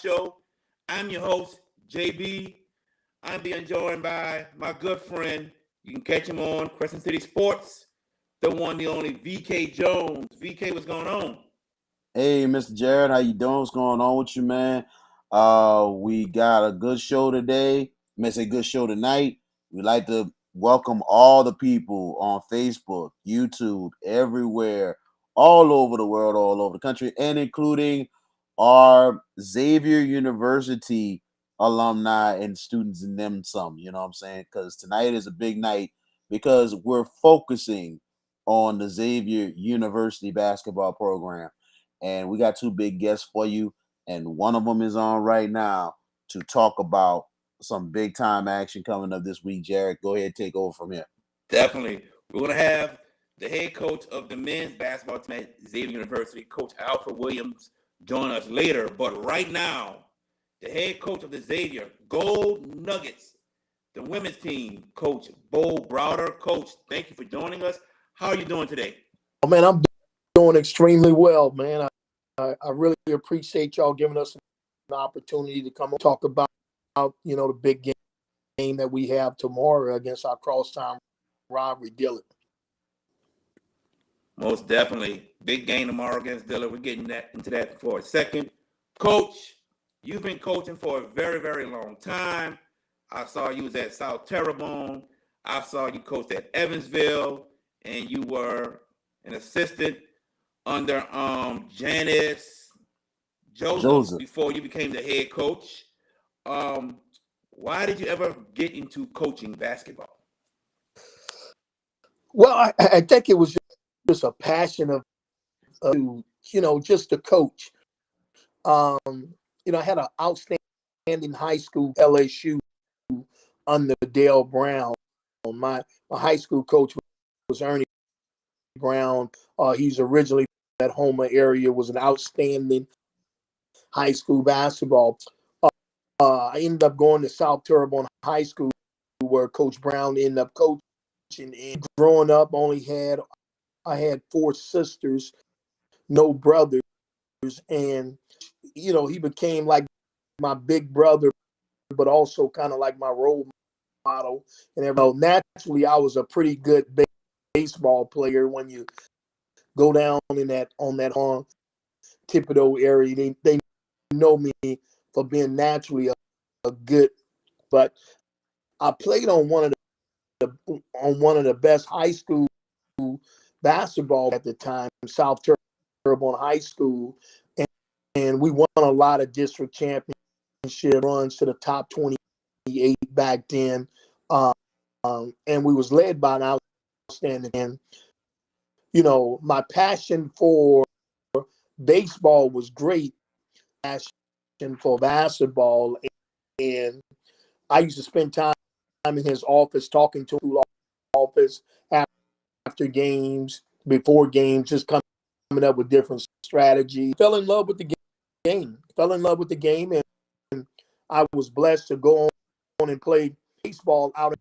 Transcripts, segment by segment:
Show. I'm your host, JB. I'm being joined by my good friend. You can catch him on Crescent City Sports, the one, the only VK Jones. VK, what's going on? Hey, Mr. Jared, how you doing? What's going on with you, man? We got a good show today. I mean, say good show tonight. We'd like to welcome all the people on Facebook, YouTube, everywhere, all over the world, all over the country, and including our Xavier University alumni and students and them some. You know what I'm saying? Because tonight is a big night because we're focusing on the Xavier University basketball program. And we got two big guests for you, and one of them is on right now to talk about some big time action coming up this week. Jared, go ahead, take over from here. Definitely. We're going to have the head coach of the men's basketball team at Xavier University, Coach Alfred Williams, join us later. But right now, the head coach of the Xavier Gold Nuggets, the women's team, Coach Browder. Coach, thank you for joining us. How are you doing today? Oh, man, I'm doing extremely well, man. I really appreciate y'all giving us an opportunity to come and talk about, the big game that we have tomorrow against our crosstown rivalry, Dillard. Most definitely. Big game tomorrow against Dillard. We're getting into that for a second. Coach, you've been coaching for a very, very long time. I saw you was at South Terrebonne. I saw you coached at Evansville, and you were an assistant under Janice Joseph before you became the head coach. Why did you ever get into coaching basketball? Well, I think it was just a passion of just to coach. I had an outstanding high school LSU under Dale Brown. My high school coach was Ernie Brown. He's originally from that Homer area, was an outstanding high school basketball. I ended up going to South Terrebonne High School where Coach Brown ended up coaching. And growing up, I had four sisters, no brothers. And, he became like my big brother, but also kind of like my role model. And naturally, I was a pretty good baseball player. When you go down on that Thibodeau area, they know me for being naturally a good. But I played on one of the best high school basketball at the time, South Terrebonne High School, and we won a lot of district championship runs to the top 28 back then. And we was led by an outstanding. And, my passion for baseball was great. Passion for basketball. And I used to spend time in his office talking to him office after games, before games, just coming up with different strategies. Fell in love with the game. And I was blessed to go on and play baseball out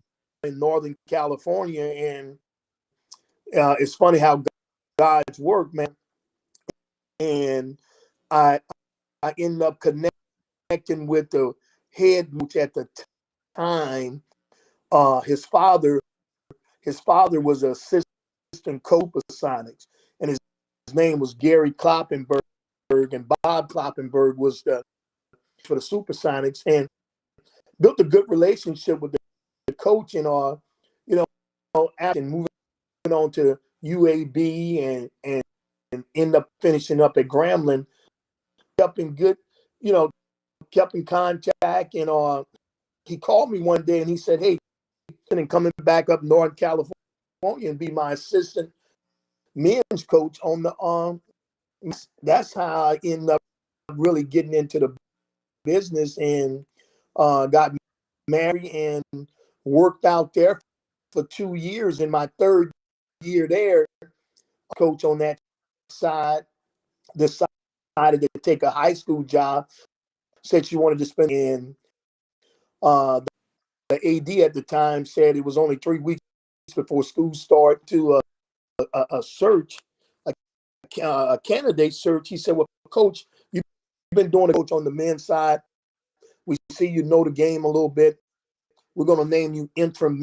in Northern California. And it's funny how God's work, man. And I ended up connecting with the head coach at the time. His father was an assistant coach for Sonics, and his name was Gary Kloppenberg, and Bob Kloppenberg was for the Supersonics, and built a good relationship with the coach. And after moving on to UAB and end up finishing up at Grambling, kept in contact. And he called me one day and he said, "Hey, and coming back up Northern California and be my assistant men's coach on the That's how I ended up really getting into the business, and got married and worked out there for 2 years. In my third year there, coach on that side decided to take a high school job. Said she wanted to spend in the AD at the time said it was only 3 weeks before school started to a search, a candidate search. He said, "Well, Coach, you've been doing a coach on the men's side. We see you know the game a little bit. We're going to name you interim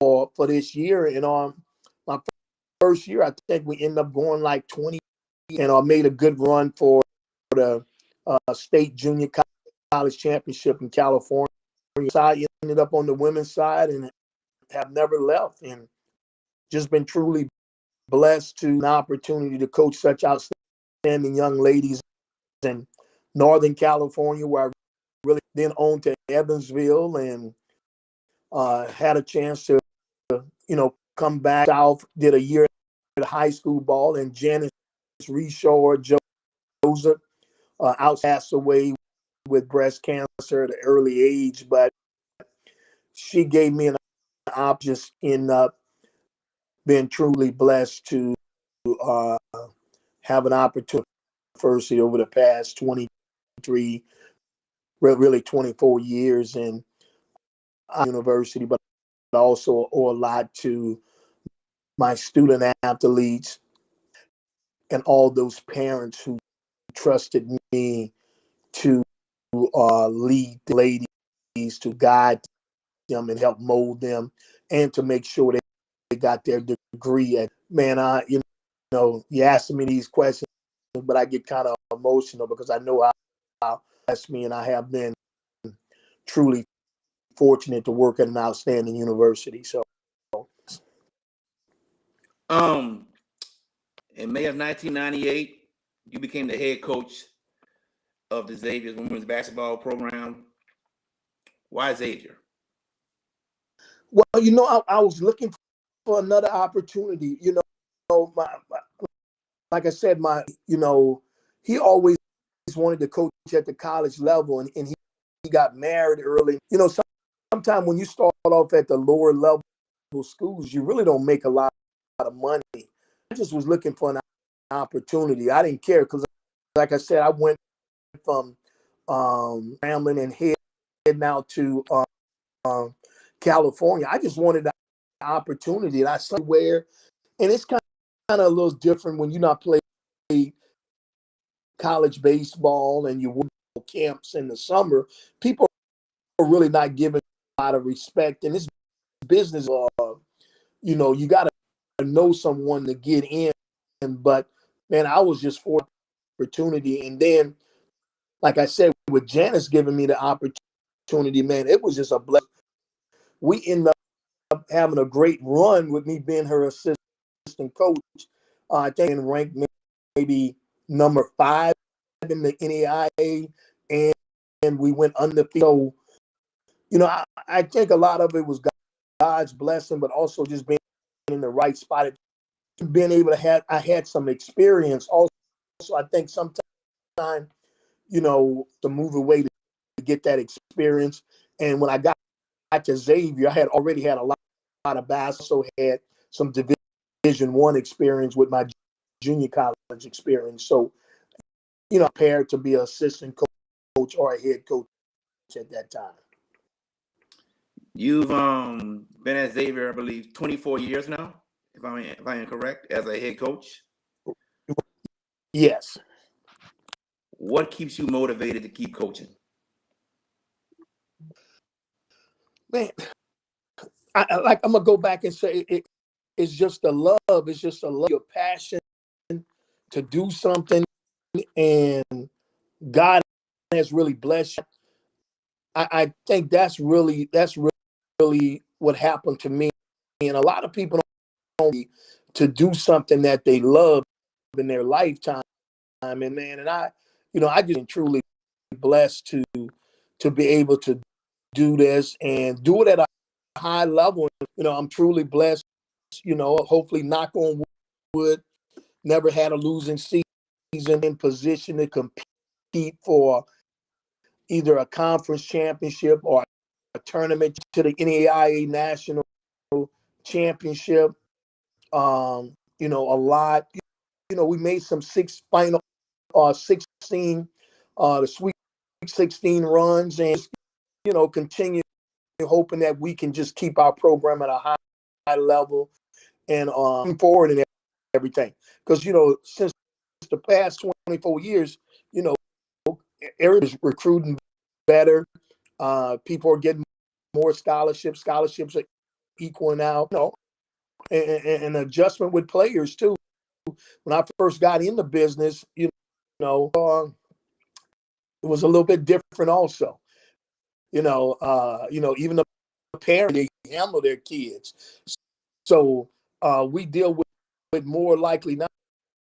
for this year. And my first year, I think we ended up going like 20, and I made a good run for the state junior college championship in California. So I ended up on the women's side and have never left, and just been truly blessed to an opportunity to coach such outstanding young ladies in Northern California, where I really then on to Evansville and had a chance to, come back south, did a year at high school ball, and Janice Reshore Joseph passed away with breast cancer at an early age, but she gave me an option, just end up being truly blessed to have an opportunity over the past 23, really 24 years in university, but also owe a lot to my student athletes and all those parents who trusted me to lead the ladies, to guide them and help mold them, and to make sure they got their degree. And man, you asking me these questions, but I get kind of emotional because I know how blessed me, and I have been truly fortunate to work at an outstanding university. So, in May of 1998, you became the head coach of the Xavier's women's basketball program. Why Xavier? Well, I was looking for another opportunity. Like I said, he always wanted to coach at the college level, and he got married early. Sometimes when you start off at the lower level schools, you really don't make a lot of money. I just was looking for an opportunity. I didn't care because, like I said, I went from Ramblin and heading out to California. I just wanted an opportunity, and I saw where, and it's kind of a little different when you're not playing college baseball and you work camps in the summer. People are really not giving a lot of respect, and this business, you got to know someone to get in. But man, I was just for opportunity, and then, like I said, with Janice giving me the opportunity, man, it was just a blessing. We ended up having a great run with me being her assistant coach. I think ranked maybe number 5 in the NAIA, and we went undefeated. So, I think a lot of it was God's blessing, but also just being in the right spot, being able to I had some experience also. I think sometimes, to move away to get that experience. And when I got to Xavier, I had already had a lot of basketball, so had some Division I experience with my junior college experience. So, prepared to be an assistant coach or a head coach at that time. You've been at Xavier, I believe, 24 years now, if I am correct, as a head coach. Yes. What keeps you motivated to keep coaching? Man, I'm gonna go back and say it's just the love. It's just the love, your passion to do something, and God has really blessed you. I think that's really what happened to me. And a lot of people don't to do something that they love in their lifetime. And man, and I just truly blessed to be able to do this and do it at a high level. I'm truly blessed. Hopefully, knock on wood, never had a losing season, in position to compete for either a conference championship or a tournament to the NAIA national championship. A lot. We made some 16, the Sweet 16 runs, and continue hoping that we can just keep our program at a high level and forward and everything. Because since the past 24 years, you know, everybody's recruiting better. People are getting more scholarships. Scholarships are equaling out. And adjustment with players too. When I first got in the business, it was a little bit different also. Even the parents, they handle their kids. So we deal with more likely now,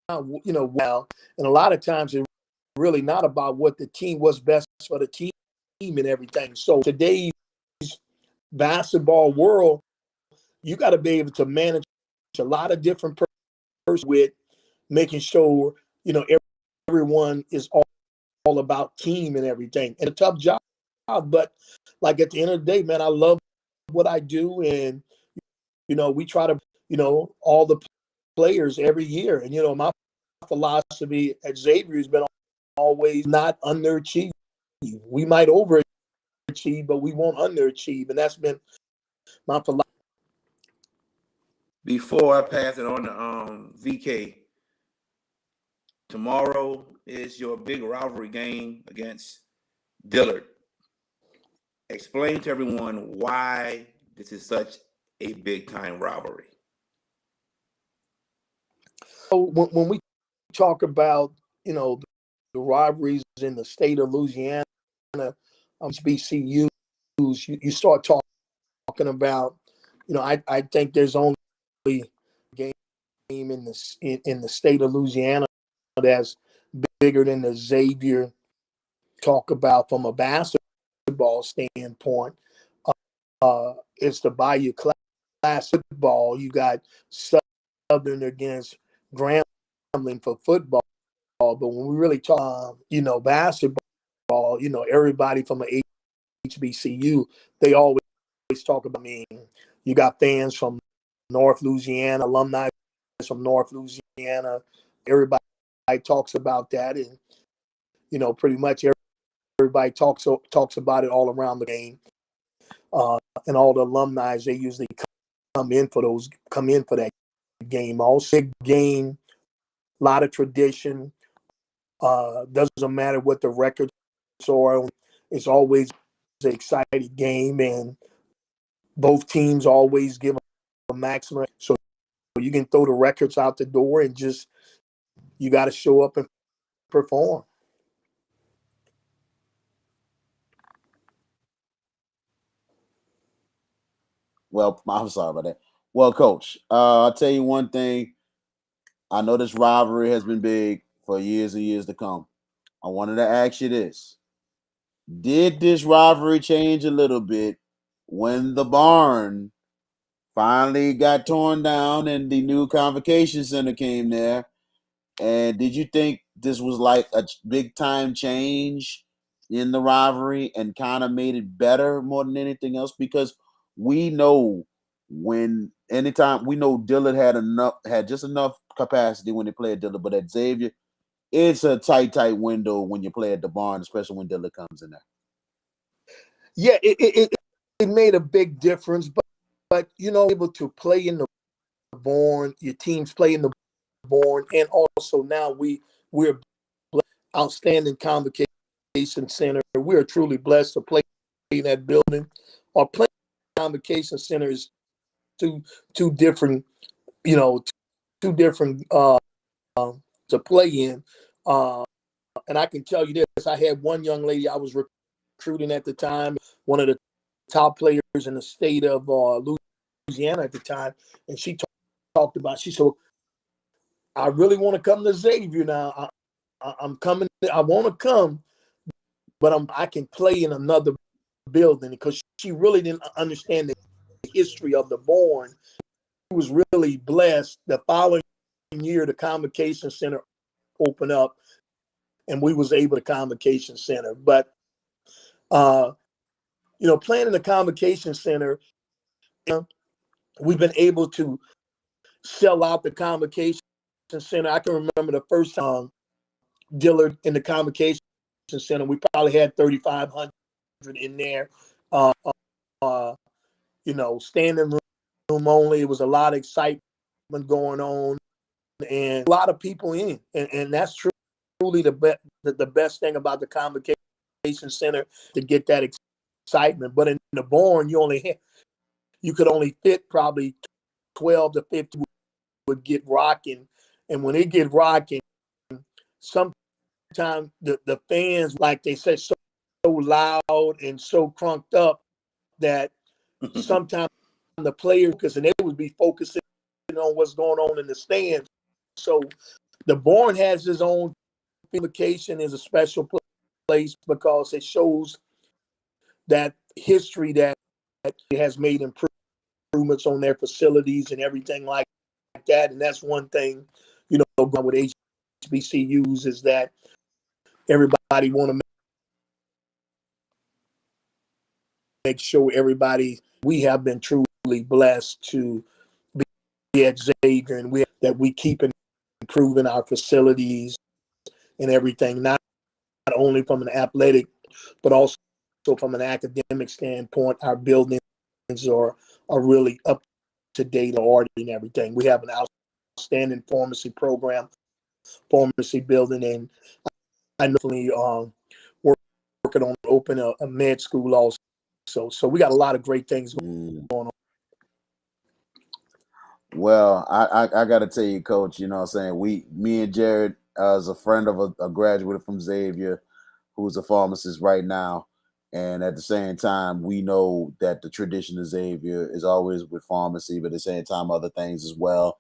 well, and a lot of times it's really not about what's best for the team and everything. So today's basketball world, you got to be able to manage a lot of different persons with making sure, everyone is all about team and everything. And a tough job, but like at the end of the day, man, I love what I do. And, we try to, all the players every year. And, my philosophy at Xavier has been always not underachieve. We might overachieve, but we won't underachieve. And that's been my philosophy. Before I pass it on to VK, tomorrow is your big rivalry game against Dillard. Explain to everyone why this is such a big-time rivalry. So when we talk about, the rivalries in the state of Louisiana, HBCUs, you start talking about, I think there's only a game in the state of Louisiana that's bigger than the Xavier. Talk about from a basketball standpoint, it's the Bayou Classic football. You got Southern against Grambling for football. But when we really talk, basketball, everybody from an HBCU, they always talk about me. You got fans from North Louisiana, alumni from North Louisiana. Everybody talks about that, and pretty much everybody talks about it all around the game. And all the alumni, they usually come in for that game. Also, big game, a lot of tradition. Doesn't matter what the records are. It's always an exciting game, and both teams always give a maximum. So you can throw the records out the door and just you got to show up and perform. Well, I'm sorry about that. Well, Coach, I'll tell you one thing. I know this rivalry has been big for years and years to come. I wanted to ask you this. Did this rivalry change a little bit when the barn finally got torn down and the new convocation center came there? And did you think this was like a big time change in the rivalry and kind of made it better more than anything else? Because we know anytime we know Dillard had just enough capacity when they played Dillard, but at Xavier, it's a tight window when you play at the barn, especially when Dillard comes in there. Yeah, it made a big difference, but able to play in the barn, your teams play in the barn, and also now we're outstanding convocation center. We are truly blessed to play in that building. Our playing convocation center is two different, two different to play in. And I can tell you this: I had one young lady I was recruiting at the time, one of the top players in the state of Louisiana at the time, and she talked about. She said, "I really want to come to Xavier now. I'm coming. I want to come, but I can play in another building," because she really didn't understand the history of the barn. She was really blessed. The following year, the convocation center opened up, and we was able to convocation center. But playing in the convocation center, we've been able to sell out the convocation center. I can remember the first time Dillard in the convocation center, we probably had 3,500 in there. Standing room only. It was a lot of excitement going on, and a lot of people in, and that's truly the the best thing about the Convocation Center to get that excitement. But in the Bourne, you could only fit probably 12 to 50 would get rocking, and when it get rocking, sometimes the fans, like they said, so loud and so crunked up that sometimes the players, because they would be focusing on what's going on in the stands. So the Bourne has its own vacation, is a special place because it shows that history that it has made improvements on their facilities and everything like that. And that's one thing, with HBCUs is that everybody want to make sure we have been truly blessed to be at Xavier, and that we keep improving our facilities and everything, not only from an athletic, but also from an academic standpoint. Our buildings are really up to date and everything. We have an outstanding pharmacy program, pharmacy building, and I definitely working on open a med school also. So we got a lot of great things going on. Well, I got to tell you, Coach, you know what I'm saying? Me and Jared, as a friend of a graduate from Xavier, who's a pharmacist right now, and at the same time, we know that the tradition of Xavier is always with pharmacy, but at the same time, other things as well.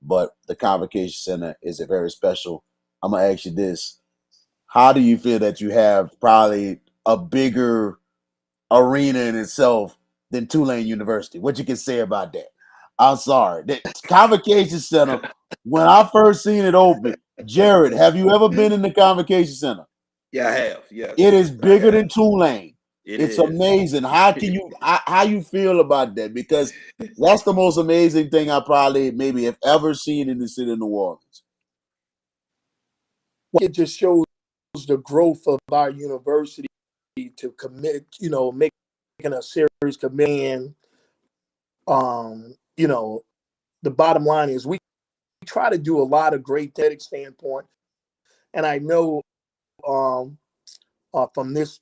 But the Convocation Center is a very special. I'm going to ask you this. How do you feel that you have probably a bigger arena in itself than Tulane University? What you can say about that? I'm sorry. The Convocation Center, when I first seen it open, Jared, have you ever been in the Convocation Center? Yeah, I have. Yes, it is bigger than Tulane. It's amazing. How you feel about that? Because that's the most amazing thing I probably maybe have ever seen in the city of New Orleans. It just shows the growth of our university to commit, making a serious commitment. The bottom line is we try to do a lot of great standpoint, and I know from this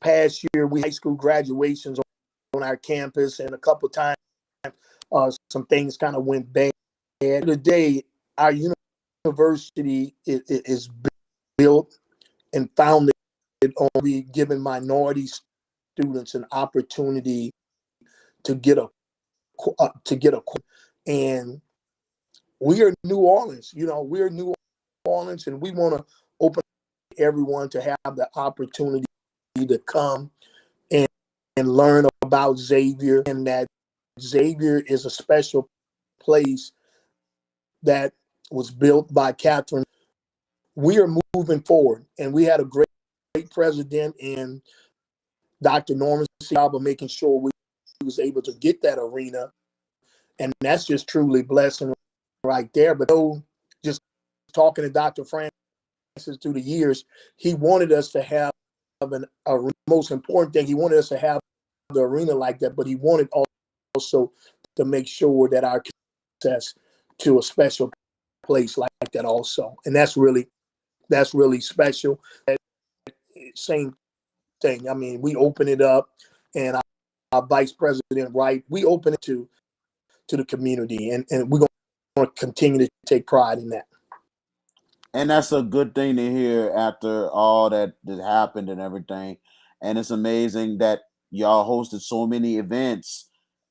past year, we high school graduations on our campus, and a couple of times some things kind of went bad. Today, our university is built and founded on giving minority students an opportunity to get a and we are New Orleans. We're New Orleans, and we want to open everyone to have the opportunity to come and learn about Xavier, and that Xavier is a special place that was built by Catherine. We are moving forward, and we had a great president in Dr. Norman's job of making sure we was able to get that arena, and that's just truly blessing right there. But just talking to Dr. Francis through the years, he wanted us to have most important thing. He wanted us to have the arena like that, but he wanted also to make sure that our access to a special place like that also, and that's really special. Same thing. I mean, we open it up, and our vice president, right? We open it to the community, and we're going to continue to take pride in that. And that's a good thing to hear after all that happened and everything. And it's amazing that y'all hosted so many events,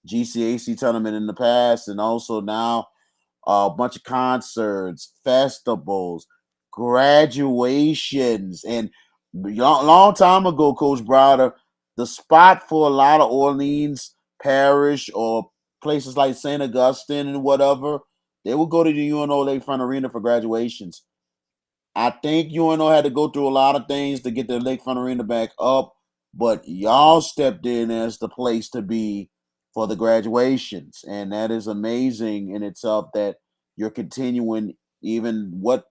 GCAC tournament in the past, and also now a bunch of concerts, festivals, graduations. And long time ago, Coach Browder, the spot for a lot of Orleans Parish or places like St. Augustine and whatever, they would go to the UNO Lakefront Arena for graduations. I think UNO had to go through a lot of things to get the Lakefront Arena back up, but y'all stepped in as the place to be for the graduations, and that is amazing in itself that you're continuing even what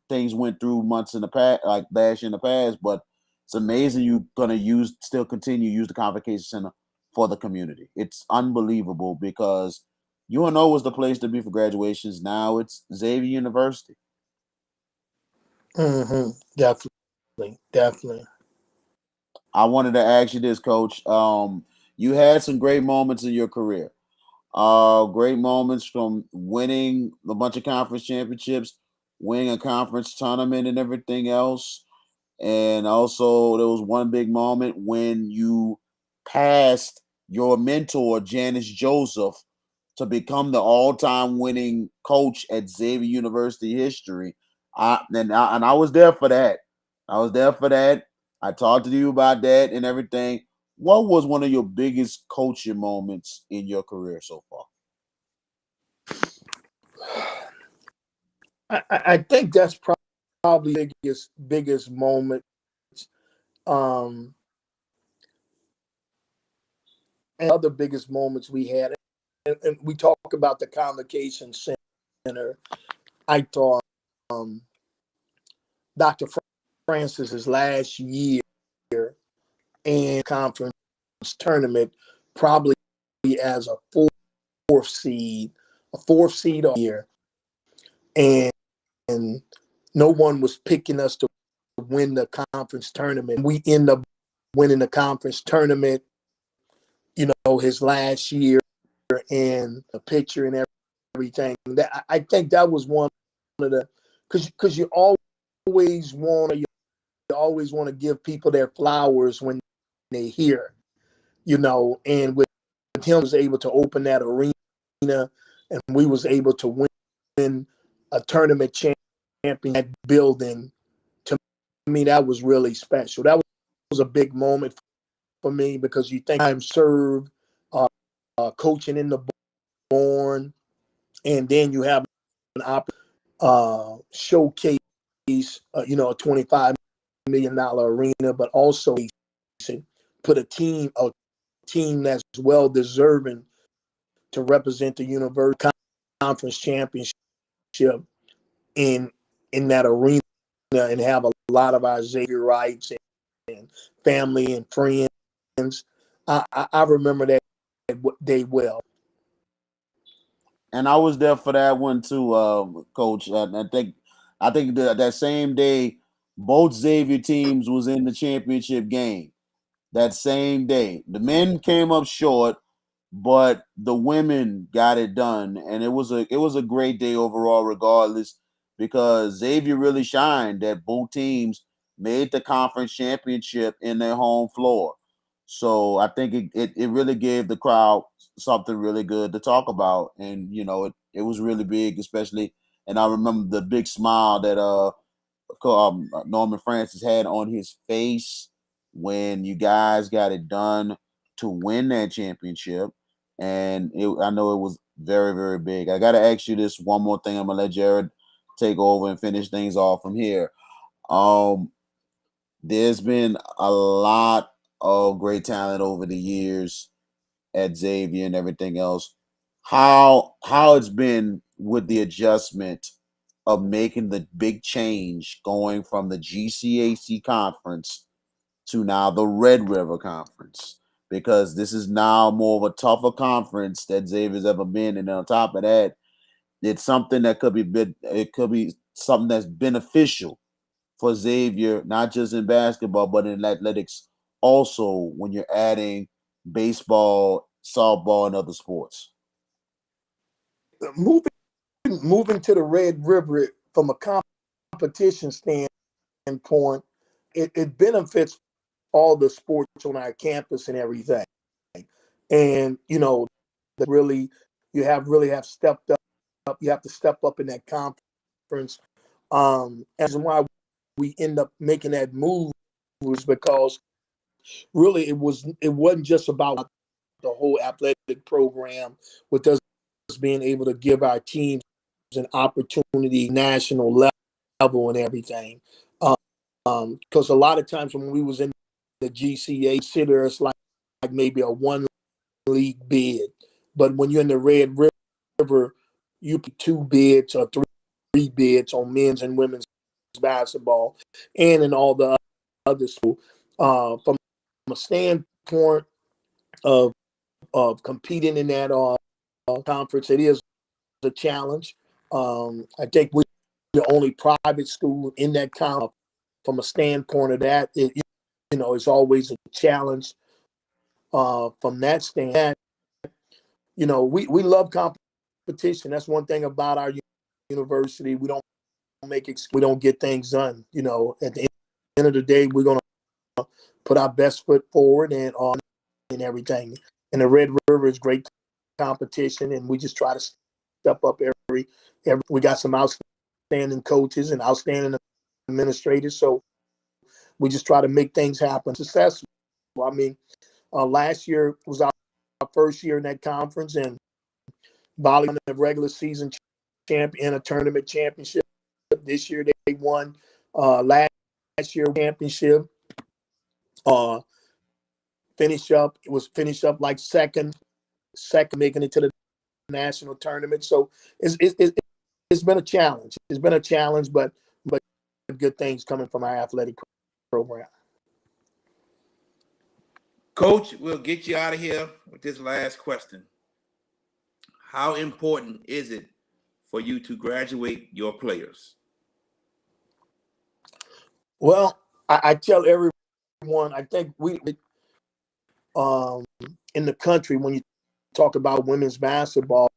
things went through months in the past, like last year in the past, but it's amazing you're gonna still continue to use the Convocation Center for the community. It's unbelievable because UNO was the place to be for graduations. Now it's Xavier University. Mm-hmm. Definitely. Definitely. I wanted to ask you this, Coach. You had some great moments in your career. Great moments from winning a bunch of conference championships, winning a conference tournament, and everything else. And also, there was one big moment when you passed your mentor, Janice Joseph, to become the all-time winning coach at Xavier University history. And I was there for that. I was there for that. I talked to you about that and everything. What was one of your biggest coaching moments in your career so far? I think that's probably the biggest moment. Um, and other biggest moments we had, and we talk about the Convocation Center. I thought Dr. Francis's last year and conference tournament, probably as a fourth seed all year, and no one was picking us to win the conference tournament. We end up winning the conference tournament, his last year, and the picture and everything. That I think that was one of the, because you always want to give people their flowers when they hear, and with him was able to open that arena, and we was able to win a tournament champion that building. To me, that was really special. That was a big moment for me, because you think I'm served coaching in the Born, and then you have an showcase, a $25 million arena, but also put a team that's well deserving to represent the university conference championship in that arena, and have a lot of our Xavierites and family and friends. I remember that day well. And I was there for that one too, Coach. I think that same day, both Xavier teams was in the championship game. That same day, the men came up short, but the women got it done, and it was a great day overall, regardless, because Xavier really shined. That both teams made the conference championship in their home floor. So I think it really gave the crowd something really good to talk about, and it was really big, especially. And I remember the big smile that Norman Francis had on his face when you guys got it done to win that championship. And I know it was very, very big. I got to ask you this one more thing. I'm going to let Jared take over and finish things off from here. Um, there's been a lot of great talent over the years at Xavier and everything else. How it's been with the adjustment of making the big change going from the GCAC conference to now the Red River Conference, because this is now more of a tougher conference that Xavier's ever been, and on top of that, it's something that it could be something that's beneficial for Xavier, not just in basketball but in athletics also, when you're adding baseball, softball, and other sports. Moving to the Red River from a competition standpoint, it benefits all the sports on our campus and everything. And that really really have stepped up. You have to step up in that conference. As why we end up making that move was because really it wasn't just about the whole athletic program, with us being able to give our teams an opportunity, national level and everything. Because a lot of times when we was in the GCA, consider us like maybe a one league bid, but when you're in the Red River, you put two bids or three bids on men's and women's basketball, and in all the other schools. From a standpoint of competing in that conference, it is a challenge. I think we're the only private school in that conference from a standpoint of that, it's always a challenge from that stand. We love competition. That's one thing about our university. We don't we don't get things done. At the end of the day, we're going to put our best foot forward and everything. And the Red River is great competition, and we just try to step up every. We got some outstanding coaches and outstanding administrators, so we just try to make things happen successful. I mean, last year was our first year in that conference, and Volley won the regular season champion, a tournament championship. This year they won last year championship. Finished up like second, making it to the national tournament. So it's been a challenge. It's been a challenge, but good things coming from our athletic program. Coach, we'll get you out of here with this last question. How important is it for you to graduate your players? Well, I tell everyone, I think we in the country, when you talk about women's basketball,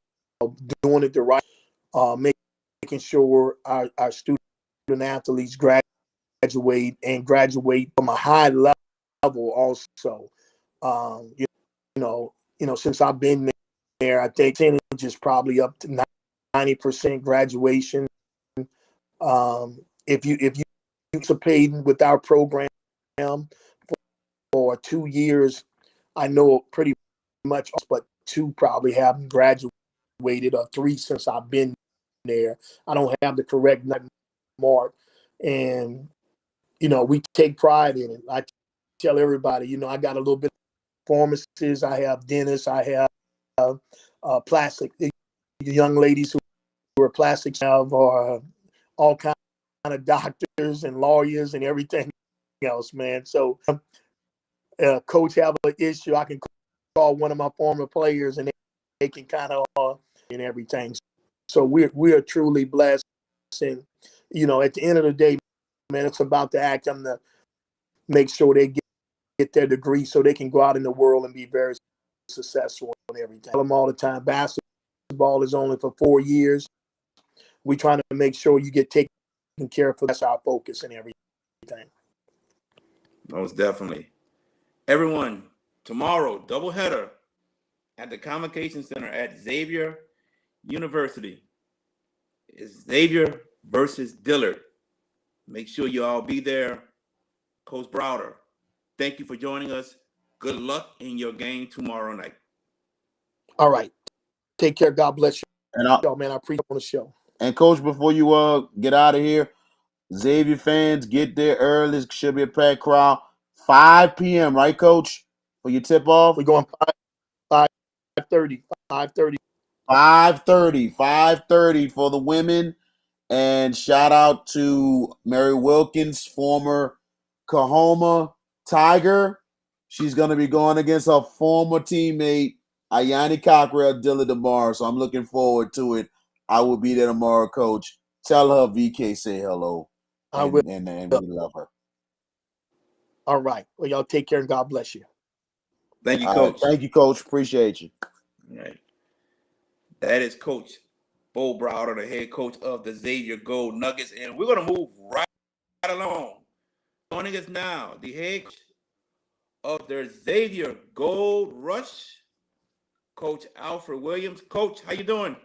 doing it the right, making sure our student athletes graduate from a high level also. Since I've been there, I think percentage is probably up to 90% graduation. If you participating with our program for 2 years, I know pretty much, but 2 probably haven't graduated, or 3 since I've been there. I don't have the correct mark, and we take pride in it. I tell everybody, I got a little bit of pharmacists, I have dentists, I have plastic young ladies who are plastics, have all kinds of doctors and lawyers and everything else, man. So coach have an issue, I can call one of my former players and they can kind of and everything. So we are truly blessed, and at the end of the day, man, it's about the outcome to make sure they get their degree so they can go out in the world and be very successful and everything. I tell them all the time, basketball is only for 4 years. We trying to make sure you get taken care of. That's our focus and everything. Most definitely. Everyone, tomorrow, doubleheader at the Convocation Center at Xavier University. It's Xavier versus Dillard. Make sure you all be there. Coach Browder, thank you for joining us. Good luck in your game tomorrow night. All right. Take care. God bless you. And man, I appreciate on the show. And Coach, before you get out of here, Xavier fans, get there early. It should be a packed crowd. 5 p.m., right, Coach, for your tip-off? We're going 5:30. 5:30. 5:30 for the women. And shout out to Mary Wilkins, former Kahoma Tiger. She's going to be going against her former teammate, Ayani Cockrell, Dillard tomorrow. So I'm looking forward to it. I will be there tomorrow, Coach. Tell her VK say hello. I will. And we love her. All right. Well, y'all take care and God bless you. Thank you, Coach. Thank you, Coach. Appreciate you. All right. That is Coach Bo Browder, the head coach of the Xavier Gold Nuggets. And we're going to move right along. Joining us now, the head coach of the Xavier Gold Rush, Coach Alfred Williams. Coach, how you doing?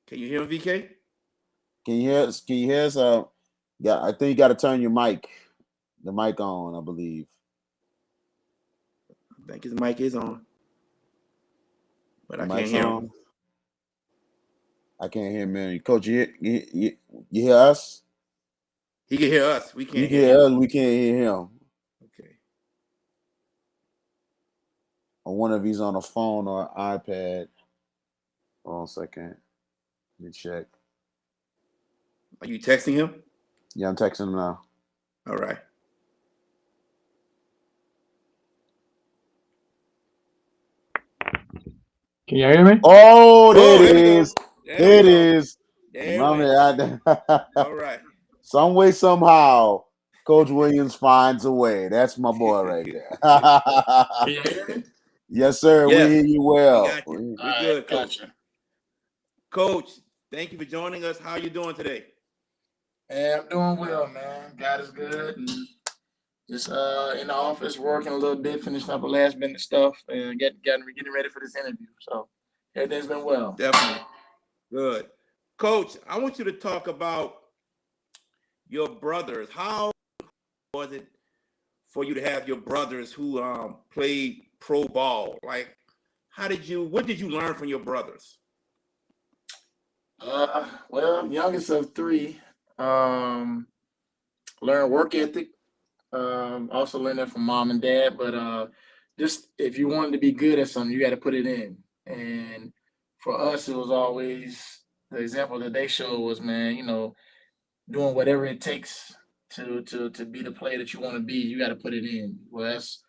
Can you hear me, VK? Can you hear us? Yeah, I think you got to turn your mic. The mic on, I believe. I think his mic is on. But I can't Mic's hear on. him. I can't hear him. Coach, you hear us? He can hear us. We can't You hear can hear him. us. We can't hear him. Okay. I wonder if he's on a phone or an iPad. Hold on a second. Let me check. Are you texting him? Yeah, I'm texting him now. All right. Can you hear me? Oh, there Oh, it there we go. is. There There we it go. is. There it went. Mommy, All right. some way, somehow, Coach Williams finds a way. That's my boy right Can there. you hear me? Yes, sir. We Yes, hear you we well. got you. All We right, good, Coach. gotcha. Coach, thank you for joining us. How you doing today? Yeah, I'm doing well, man. God is good, and just in the office working a little bit, finishing up the last minute stuff, and getting ready for this interview. So everything's been well. Definitely. Good. Coach, I want you to talk about your brothers. How was it for you to have your brothers who played pro ball? Like, what did you learn from your brothers? Well, youngest of three, um, learn work ethic. Also learned that from mom and dad. But just if you wanted to be good at something, you got to put it in. And for us, it was always the example that they showed was, man, doing whatever it takes to be the player that you want to be. You got to put it in. Well, that's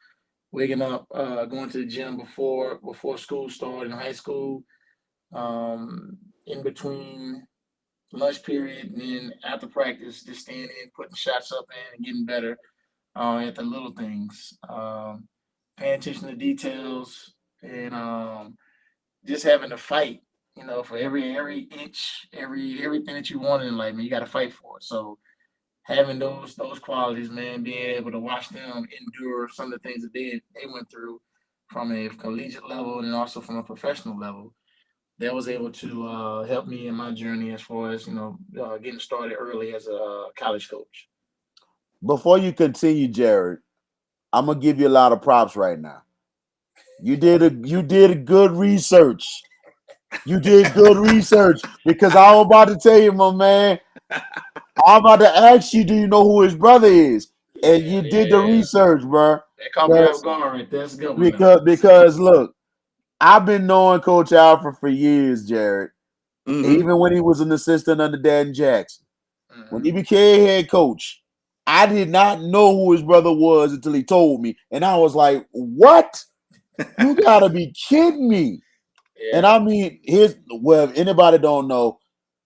waking up, going to the gym before school started in high school, in between lunch period, and then after practice, just staying in, putting shots up in, and getting better at the little things, paying attention to details, and just having to fight. For every inch, everything that you want in life, man, you got to fight for it. So having those qualities, man, being able to watch them endure some of the things that they went through from a collegiate level and also from a professional level, that was able to help me in my journey as far as getting started early as a college coach. Before you continue, Jared, I'm gonna give you a lot of props right now. You did a good research. You did good research because I was about to tell you, my man. I'm about to ask you, do you know who his brother is? And Yeah, you did the yeah. research, bro. That caught me off Because guard right there. That's a good one now. because look, I've been knowing Coach Alfred for years, Jared. Mm-hmm. Even when he was an assistant under Dan Jackson. When he Hmm. became head coach, I did not know who his brother was until he told me. And I was like, what? You gotta be kidding me. And Yeah. I mean, if anybody don't know,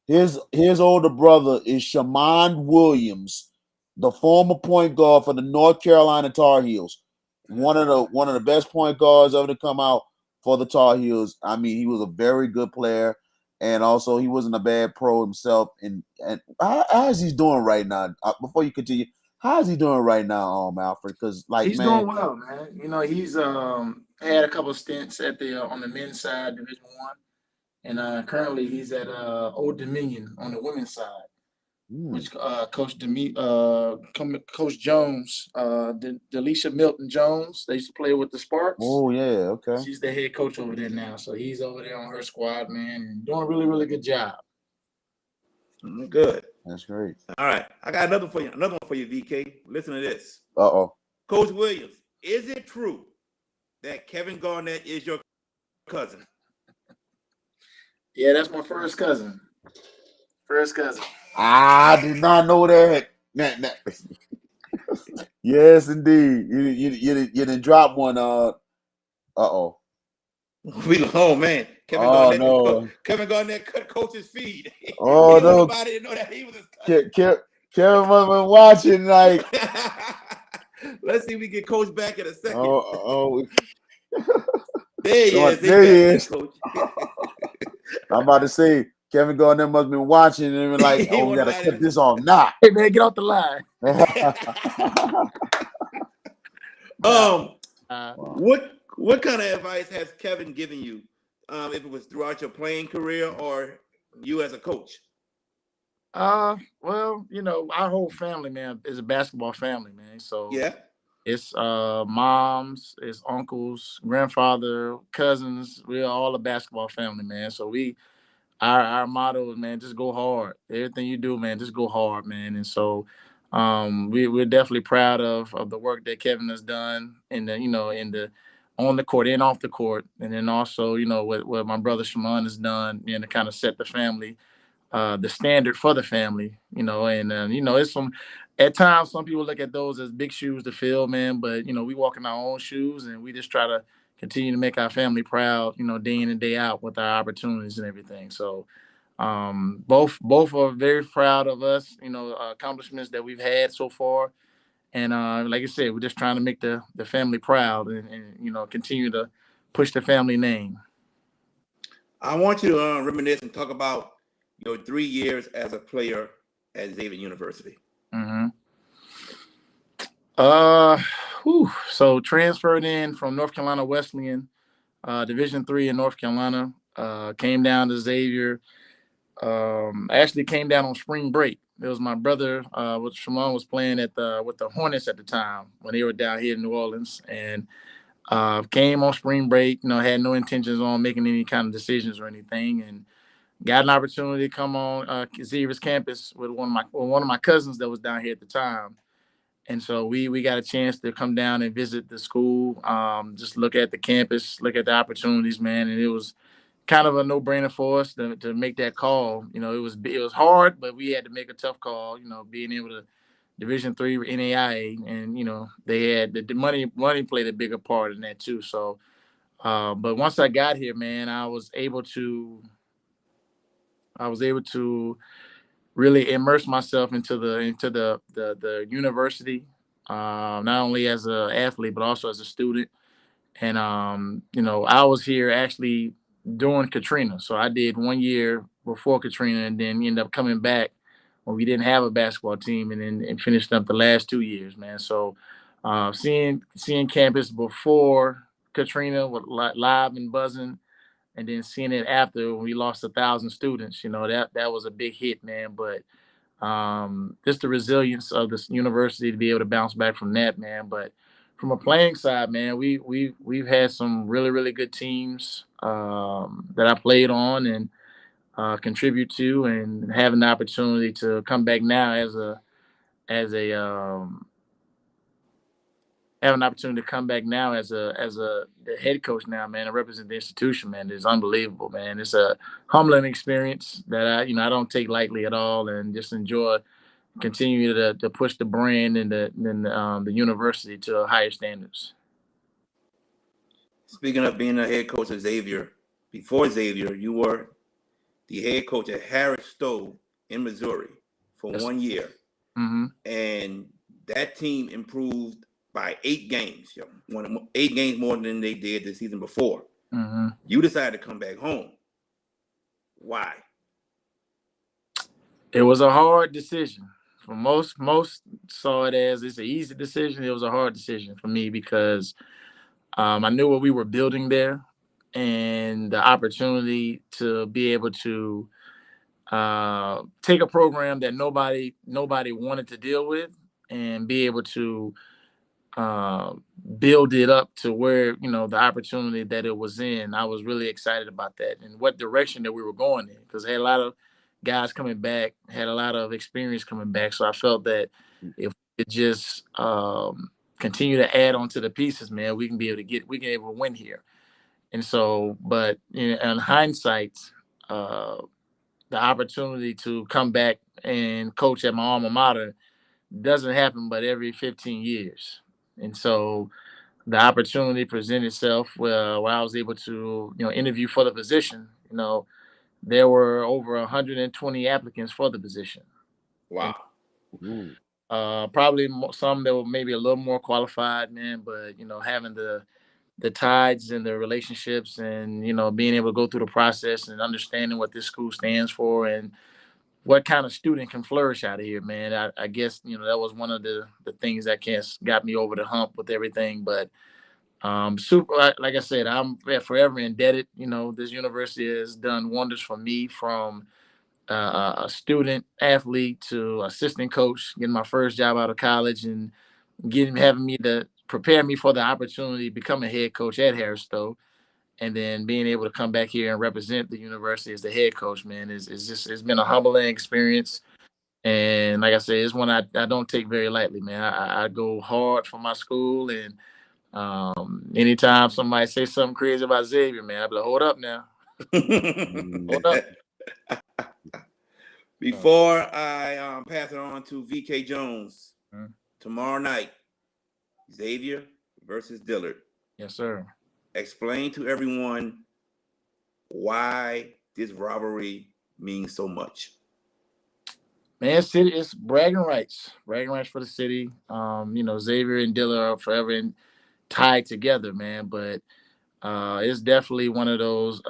his older brother is Shammond Williams, the former point guard for the North Carolina Tar Heels. One of the best point guards ever to come out for the Tar Heels. I mean, he was a very good player, and also he wasn't a bad pro himself. And how is he doing right now? Before you continue, how is he doing right now, Alfred? Because like, He's man, doing well, man. He's had a couple of stints at the on the men's side, Division One, and currently he's at Old Dominion on the women's side, hmm. which Coach Jones, Delisha Milton Jones. They used to play with the Sparks. Oh yeah, okay, She's the head coach over there now, so he's over there on her squad, man, and doing a really, really good job. Good. that's great. All right. I got another for you. Another one for you, VK. Listen to this. Uh-oh. Coach Williams, is it true that Kevin Garnett is your cousin? Yeah, that's my first cousin. First cousin. I did not know that. Yes, indeed. You didn't drop one. Uh-oh. Oh man, Oh no. Kevin Garnett cut Coach's feed. He Oh didn't want no. nobody to know that he was his cousin. Kevin must have been watching like. Let's see if we get Coach back in a second. Oh. There he is. There he is. Coach. I'm about to say Kevin Garnett must have been watching and been like, He oh, we want gotta nobody cut to- this off now. Hey man, get off the line. What kind of advice has Kevin given you? If it was throughout your playing career or you as a coach? Well, our whole family, man, is a basketball family, man. So Yeah. it's moms, it's uncles, grandfather, cousins. We're all a basketball family, man. So our motto is, man, just go hard. Everything you do, man, just go hard, man. And so we're definitely proud of the work that Kevin has done in the on the court and off the court. And then also, what my brother Shimon has done, to kind of set the standard for the family, and it's at times some people look at those as big shoes to fill, man, but we walk in our own shoes and we just try to continue to make our family proud, day in and day out with our opportunities and everything. So both are very proud of us, accomplishments that we've had so far. And like I said, we're just trying to make the family proud and continue to push the family name. I want you to reminisce and talk about your 3 years as a player at Xavier University. Mm-hmm. Uh, so transferred in from North Carolina Wesleyan, Division III in North Carolina. Came down to Xavier. Actually came down on spring break. It was my brother, with Shimon was playing with the Hornets at the time when they were down here in New Orleans, and came on spring break. Had no intentions on making any kind of decisions or anything, and got an opportunity to come on Xavier's campus with one of my cousins that was down here at the time. And so we got a chance to come down and visit the school, just look at the campus, look at the opportunities, man. And it was kind of a no-brainer for us to make that call. It was hard, but we had to make a tough call. Being able to Division III NAIA, and they had the money played a bigger part in that too. So, but once I got here, man, I was able to really immerse myself into the university, not only as an athlete but also as a student. And I was here actually during Katrina, so I did 1 year before Katrina, and then ended up coming back when we didn't have a basketball team, and then finished up the last 2 years, man. So seeing campus before Katrina with live and buzzing, and then seeing it after when we lost 1,000 students, that was a big hit, man. But just the resilience of this university to be able to bounce back from that, man. But from a playing side, man, we've had some really, really good teams that I played on and contribute to, and having the opportunity to come back now as a have an opportunity to come back now as a the head coach now, man, and represent the institution, man, is unbelievable, man. It's a humbling experience that I don't take lightly at all, and just enjoy continue to push the brand and the university to higher standards. Speaking of being a head coach of Xavier, before Xavier, you were the head coach at Harris Stowe in Missouri for Yes. 1 year. Mm-hmm. And that team improved by 8 games, won 8 games more than they did the season before. Mm-hmm. You decided to come back home. Why? It was a hard decision. For most saw it as it's an easy decision. It was a hard decision for me because I knew what we were building there, and the opportunity to be able to take a program that nobody wanted to deal with, and be able to uh, build it up to where the opportunity that it was in. I was really excited about that and what direction that we were going in, because I had a lot of guys coming back, had a lot of experience coming back. So I felt that if we could just continue to add on to the pieces, man, we can be able to win here. And so, but in hindsight, uh, the opportunity to come back and coach at my alma mater doesn't happen but every 15 years. And so the opportunity presented itself where I was able to, interview for the position. There were over 120 applicants for the position. Wow. And, probably some that were maybe a little more qualified, man, but having the tides and the relationships, and being able to go through the process and understanding what this school stands for and what kind of student can flourish out of here, man. I guess that was one of the things that got me over the hump with everything. But super, like I said, I'm forever indebted. This university has done wonders for me, from a student athlete to assistant coach, getting my first job out of college, and having me to prepare me for the opportunity to become a head coach at Harris Stowe, and then being able to come back here and represent the university as the head coach, man, is just, it's been a humbling experience. And like I said, it's one I don't take very lightly, man. I go hard for my school, and anytime somebody say something crazy about Xavier, man, I be like, hold up now. Hold up. Before I pass it on to VK Jones, tomorrow night, Xavier versus Dillard. Yes, sir. explain to everyone why this rivalry means so much. Man, city, it's bragging rights for the city. Xavier and Dillard are forever tied together, man. But it's definitely one of those.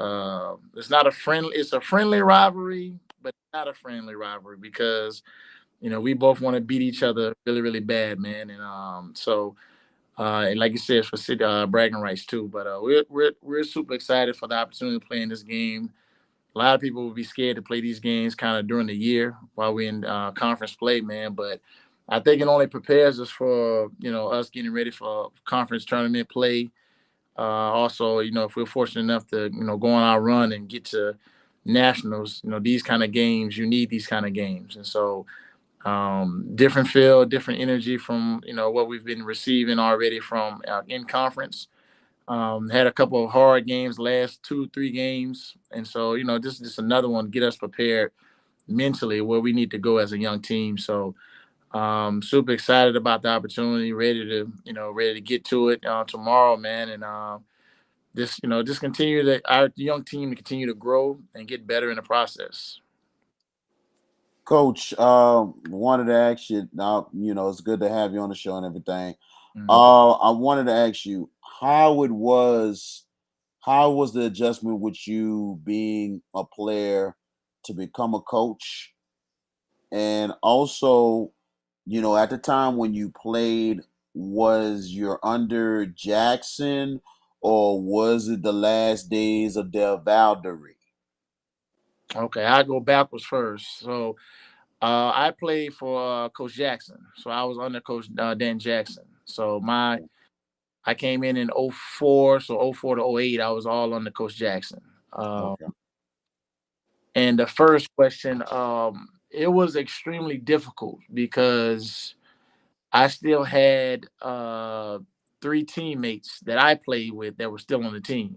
It's not a friendly. It's a friendly rivalry, but not a friendly rivalry because we both want to beat each other really, really bad, man. And like you said, it's for city bragging rights too. But we're super excited for the opportunity to play in this game. A lot of people would be scared to play these games kind of during the year while we're in conference play, man. But I think it only prepares us for us getting ready for conference tournament play. Also, if we're fortunate enough to go on our run and get to nationals, these kind of games, you need these kind of games, and so different feel, different energy from what we've been receiving already from in conference. Had a couple of hard games, last 2-3 games, and so this is just another one to get us prepared mentally where we need to go as a young team. So super excited about the opportunity, ready to get to it tomorrow, man, and just continue our young team to continue to grow and get better in the process. Coach, wanted to ask you. Now, it's good to have you on the show and everything. Mhm. I wanted to ask you how it was. How was the adjustment with you being a player to become a coach, and also, at the time when you played, was you're under Jackson, or was it the last days of their Valdery? Okay, I go backwards first. So I played for Coach Jackson, so I was under Coach Dan Jackson. So I came in '04, so '04 to '08, I was all under Coach Jackson. Uh, Okay. and the first question, it was extremely difficult because I still had three teammates that I played with that were still on the team.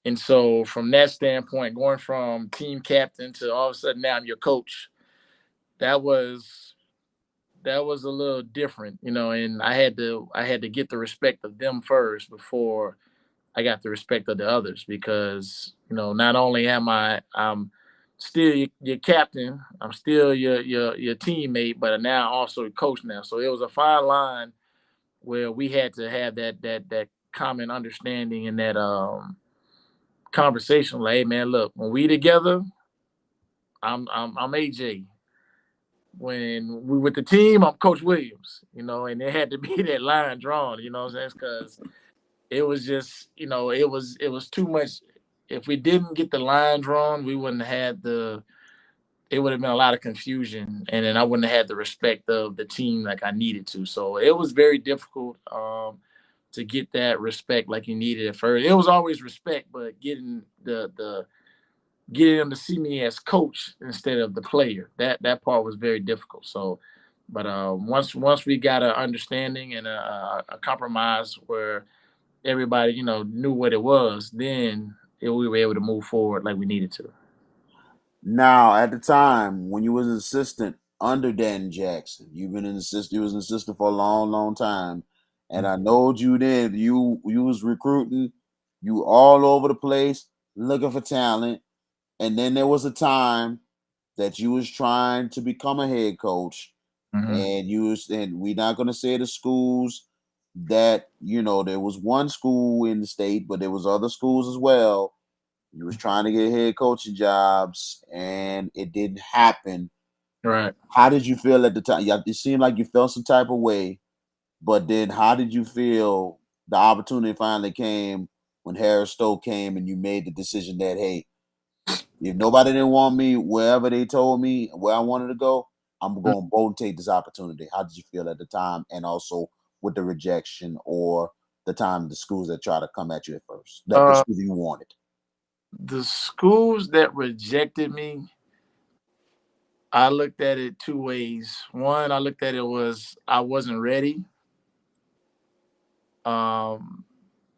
And so from that standpoint, going from team captain to all of a sudden now I'm your coach, that was that was a little different, and I had to get the respect of them first before I got the respect of the others because not only I'm still your captain, I'm still your teammate, but now also a coach now. So it was a fine line where we had to have that common understanding and that conversation. Like, hey man, look, when we together, I'm AJ. When we with the team, I'm Coach Williams, and there had to be that line drawn, what I'm saying? Because it was just, it was too much. If we didn't get the line drawn, we wouldn't have had it would have been a lot of confusion, and then I wouldn't have had the respect of the team like I needed to. So it was very difficult to get that respect like you needed at first. It was always respect, but getting them to see me as coach instead of the player, that part was very difficult. So, but once we got an understanding and a compromise where everybody knew what it was, then we were able to move forward like we needed to. Now, at the time when you was an assistant under Dan Jackson, you've been an assistant. You was an assistant for a long, long time, and I knowed you then. You was recruiting. You all over the place looking for talent, and then there was a time that you was trying to become a head coach, Mm-hmm. and we're not going to say the schools that there was one school in the state, but there was other schools as well. You was trying to get head coaching jobs, and it didn't happen. Right. How did you feel at the time? Yeah, it seemed like you felt some type of way, but then how did you feel the opportunity finally came when Harris Stowe came and you made the decision that, hey, if nobody didn't want me wherever they told me where I wanted to go, I'm going to bold and take this opportunity. How did you feel at the time, and also with the rejection or the time the schools that try to come at you at first, the Uh, schools you wanted? the schools that rejected me, I looked at it two ways. One, I looked at it was I wasn't ready. Um,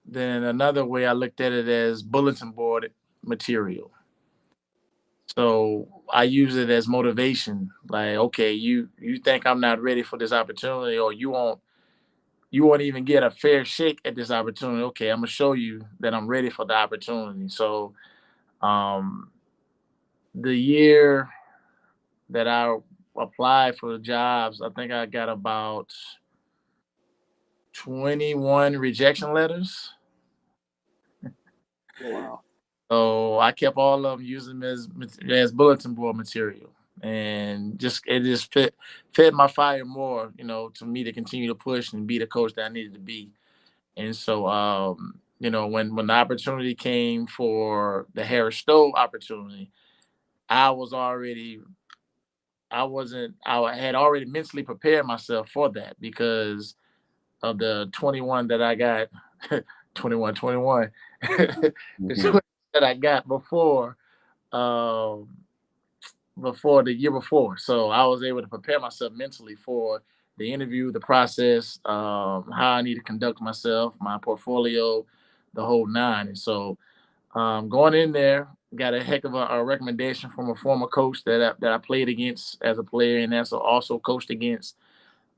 then another way I looked at it as bulletin board material. So I use it as motivation. Like, okay, you think I'm not ready for this opportunity, or you won't you won't even get a fair shake at this opportunity. Okay, I'm gonna show you that I'm ready for the opportunity. So um, the year that I applied for the jobs, I think I got about 21 rejection letters. Wow. So I kept all of them, using them as bulletin board material, and just it just fed my fire more, to me to continue to push and be the coach that I needed to be. And so, when the opportunity came for the Harris Stowe opportunity, I was already I had already mentally prepared myself for that because of the 21 that I got, 21, 21, the Mhm. 20 that I got um, before the year before. So I was able to prepare myself mentally for the interview, the process, how I need to conduct myself, my portfolio, the whole nine. And so going in there, got a heck of a recommendation from a former coach that I played against as a player and also coached against.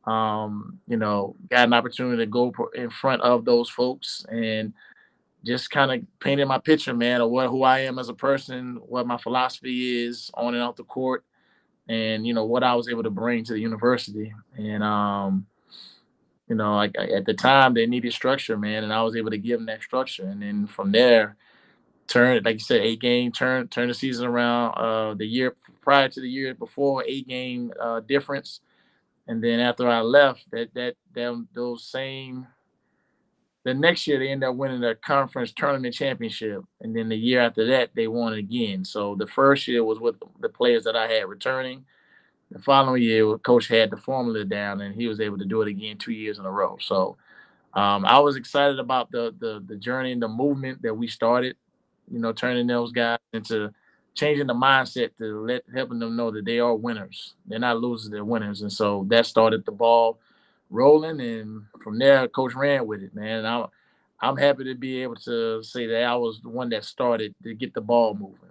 Got an opportunity to go in front of those folks and just kind of painted my picture, man, of who I am as a person, what my philosophy is on and off the court, and what I was able to bring to the university. And like at the time they needed structure, man, and I was able to give them that structure. And then from there, turn, like you said, 8 game, turn the season around. The year prior to the year before, 8 game difference. And then after I left, those same the next year they ended up winning the conference tournament championship, and then the year after that they won again. So the first year was with the players that I had returning. The following year, coach had the formula down, and he was able to do it again 2 years in a row. So I was excited about the journey and the movement that we started. Turning those guys into changing the mindset to helping them know that they are winners. They're not losers, they're winners. And so that started the ball rolling, and from there, coach ran with it, man. And I'm happy to be able to say that I was the one that started to get the ball moving.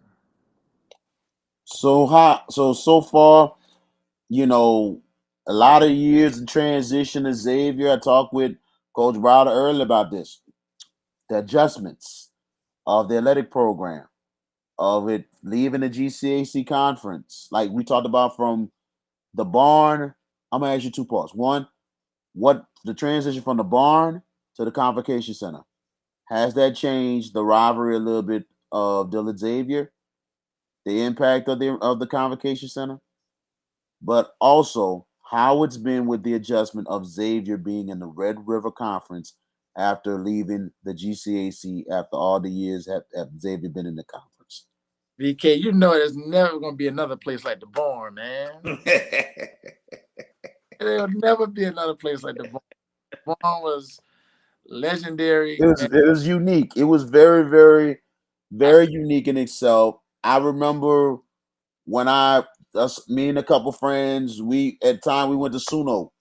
So far, you know, a lot of years in transition to Xavier. I talked with Coach Browder earlier about this. The adjustments of the athletic program, of it leaving the GCAC conference. Like we talked about from the barn. I'm gonna ask you two parts. One, what the transition from the barn to the convocation center. Has that changed the rivalry a little bit of Dillard Xavier? The impact of the convocation center? But also how it's been with the adjustment of Xavier being in the Red River Conference after leaving the GCAC after all the years have Xavier been in the conference. VK, there's never gonna be another place like the barn, man. There'll never be another place like the barn. The barn was legendary. It was unique. It was very, very, I very unique in itself. I remember when me and a couple friends, we went to Suno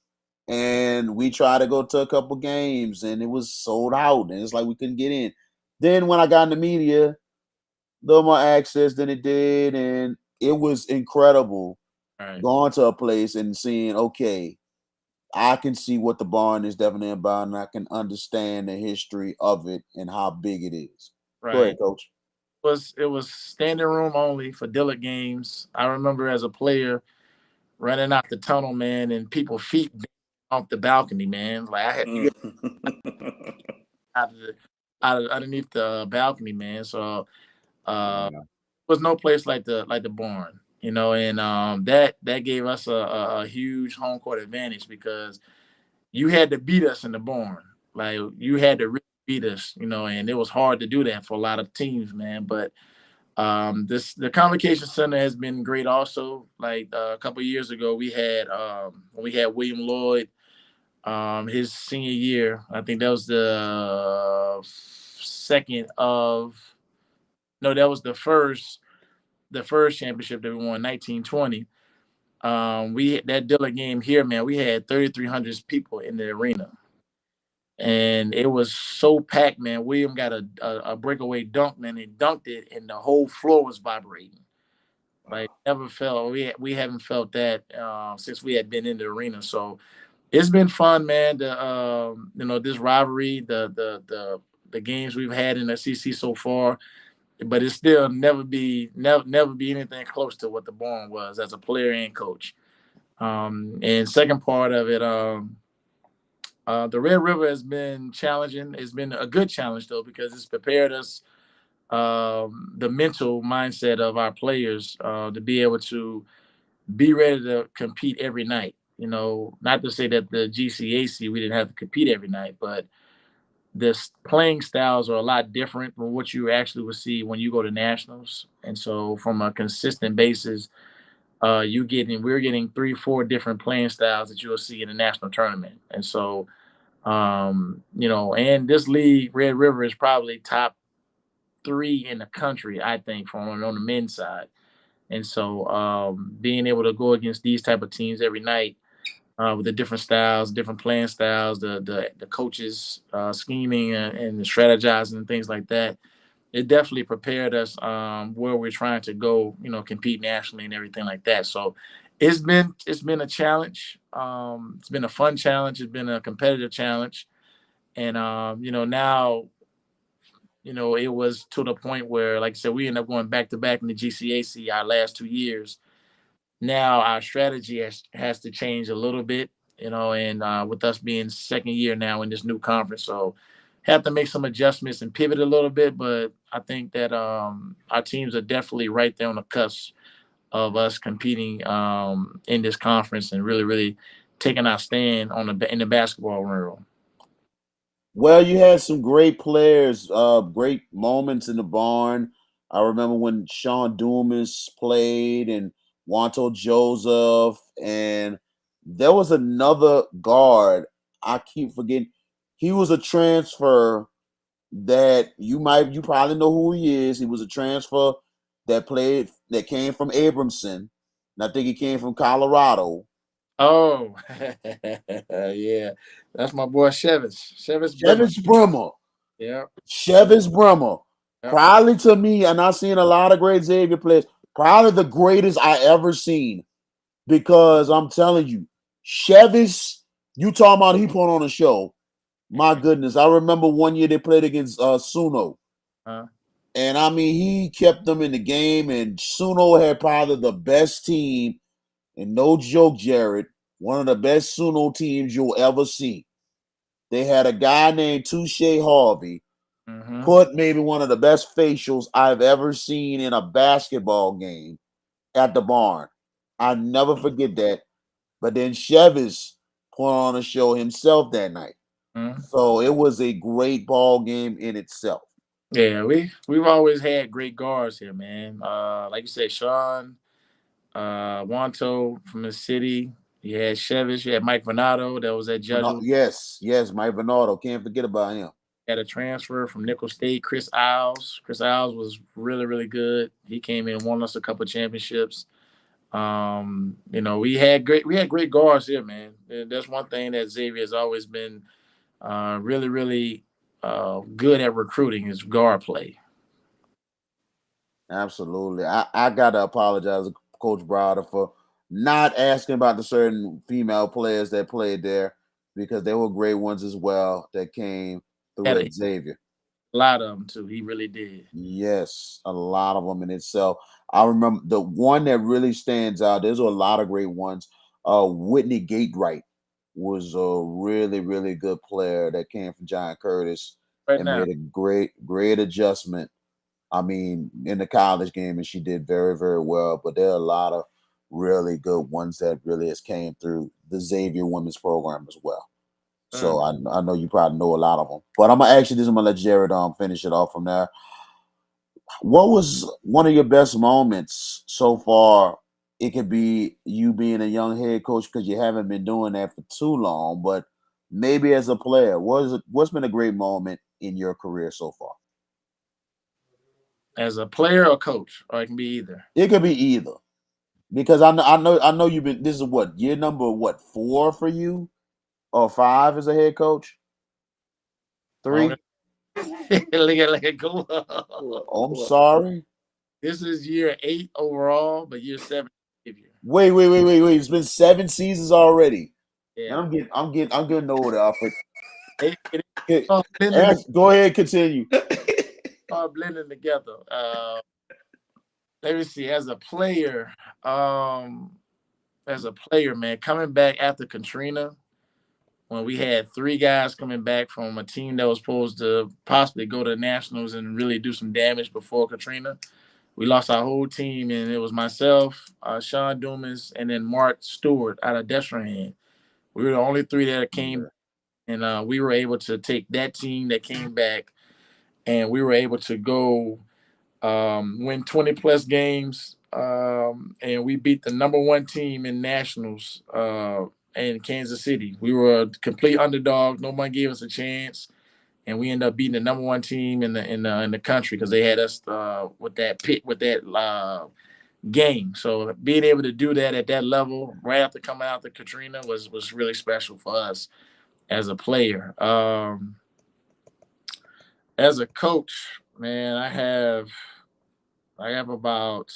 and we tried to go to a couple games and it was sold out and it's like we couldn't get in. Then when I got in the media, a little more access than it did, and it was incredible right, going to a place and seeing, okay, I can see what the barn is definitely about, and I can understand the history of it and how big it is. Go right. ahead, Coach. It was standing room only for Dillard games. I remember as a player running out the tunnel, man, and people feet off the balcony, man. Like you got out of underneath the balcony, man. So Wow. was no place like the barn, and that gave us a huge home court advantage because you had to beat us in the barn. Like you had to really beat us, and it was hard to do that for a lot of teams, man. But the convocation center has been great also. Like a couple of years ago, we had when we had William Lloyd, his senior year. I think that was the second of no, that was the first championship that we won, 1920. We that Dillard game here, man. We had 3,300 people in the arena, and it was so packed, man. William got a breakaway dunk, man. He dunked it, and the whole floor was vibrating. Like never felt we haven't felt that since we had been in the arena. So It's been fun, man. This rivalry, the games we've had in the SEC so far, but it still never be anything close to what the Barn was as a player and coach. And second part of it, the Red River has been challenging. It's been a good challenge though because it's prepared us the mental mindset of our players to be able to be ready to compete every night. Not to say that the GCAC we didn't have to compete every night, but the playing styles are a lot different from what you actually would see when you go to nationals. And so, from a consistent basis, we're getting 3, 4 different playing styles that you'll see in the national tournament. And so, and this league, Red River, is probably top 3 in the country, I think, from on the men's side. And so, being able to go against these type of teams every night with the different styles, different playing styles, the coaches scheming and strategizing and things like that, it definitely prepared us where we're trying to go, compete nationally and everything like that. So it's been a challenge. It's been a fun challenge. It's been a competitive challenge, and now it was to the point where, like I said, we ended up going back to back in the GCAC our last 2 years. Now our strategy has to change a little bit, and with us being second year now in this new conference, so have to make some adjustments and pivot a little bit. But I think that our teams are definitely right there on the cusp of us competing in this conference and really, really taking our stand in the basketball realm. Well, you had some great players, great moments in the barn. I remember when Sean Dumas played and Wanto Joseph, and there was another guard. I keep forgetting. He was a transfer that you probably know who he is. He was a transfer that came from Abramson, and I think he came from Colorado. Oh, yeah, that's my boy Chevis Brimmer. Chevis Brimmer. Yeah, Chevis Brimmer. yeah. Probably to me, and I've seen a lot of great Xavier players, probably the greatest I ever seen. Because I'm telling you, Chevis, you talking about he put on a show. My goodness. I remember one year they played against Suno. Uh, And I mean, he kept them in the game, and Suno had probably the best team. And no joke, Jared, one of the best Suno teams you'll ever see. They had a guy named Touche Harvey, mm-hmm. put maybe one of the best facials I've ever seen in a basketball game at the barn. I never forget that. But then Chevis put on a show himself that night. Mm-hmm. So it was a great ball game in itself. Yeah, we've always had great guards here, man. Like you said, Sean, Wanto from the city. You had Chevis, you had Mike Venado that was at Judges. Yes, Mike Bernardo. Can't forget about him. Had a transfer from Nickel State, Chris Isles. Chris Isles was really, really good. He came in and won us a couple of championships. We had great guards here, man. And that's one thing that Xavier has always been really, really good at recruiting is guard play. Absolutely. I gotta apologize to Coach Browder for not asking about the certain female players that played there because they were great ones as well that came through Had at a Xavier. lot of them too. He really did. Yes, a lot of them in itself. I remember the one that really stands out. There's a lot of great ones. Whitney Gatewright was a really, really good player that came from John Curtis Right and now, made a great adjustment. I mean, in the college game, and she did very, very well. But there are a lot of really good ones that really has came through the Xavier Women's Program as well. So mm, I know you probably know a lot of them. But I'm gonna ask you this. I'm gonna let Jared finish it off from there. What was one of your best moments so far? It could be you being a young head coach because you haven't been doing that for too long, but maybe as a player, what's been a great moment in your career so far? as a player or coach, or it can be either. It could be either. Because I know you've been. This is what year number 4 for you or 5 as a head coach. Long 3. look at go. Oh, I'm sorry. This is year 8 overall, but year 7 Xavier. Wait. It's been 7 seasons already. Yeah. I'm getting older, Alfred. It all blending, Go ahead, continue. all blending together. Let me see. As a player, man, coming back after Katrina, when we had three guys coming back from a team that was supposed to possibly go to the Nationals and really do some damage before Katrina. We lost our whole team, and it was myself, Sean Dumas, and then Mark Stewart out of Destrehan. We were the only three that came, and we were able to take that team that came back, and we were able to go win 20 plus games, and we beat the number one team in nationals in Kansas City. We were a complete underdog. Nobody gave us a chance, and we ended up beating the number one team in the country because they had us with that game. So being able to do that at that level right after coming out the Katrina was really special for us as a player. As a coach, man, I have about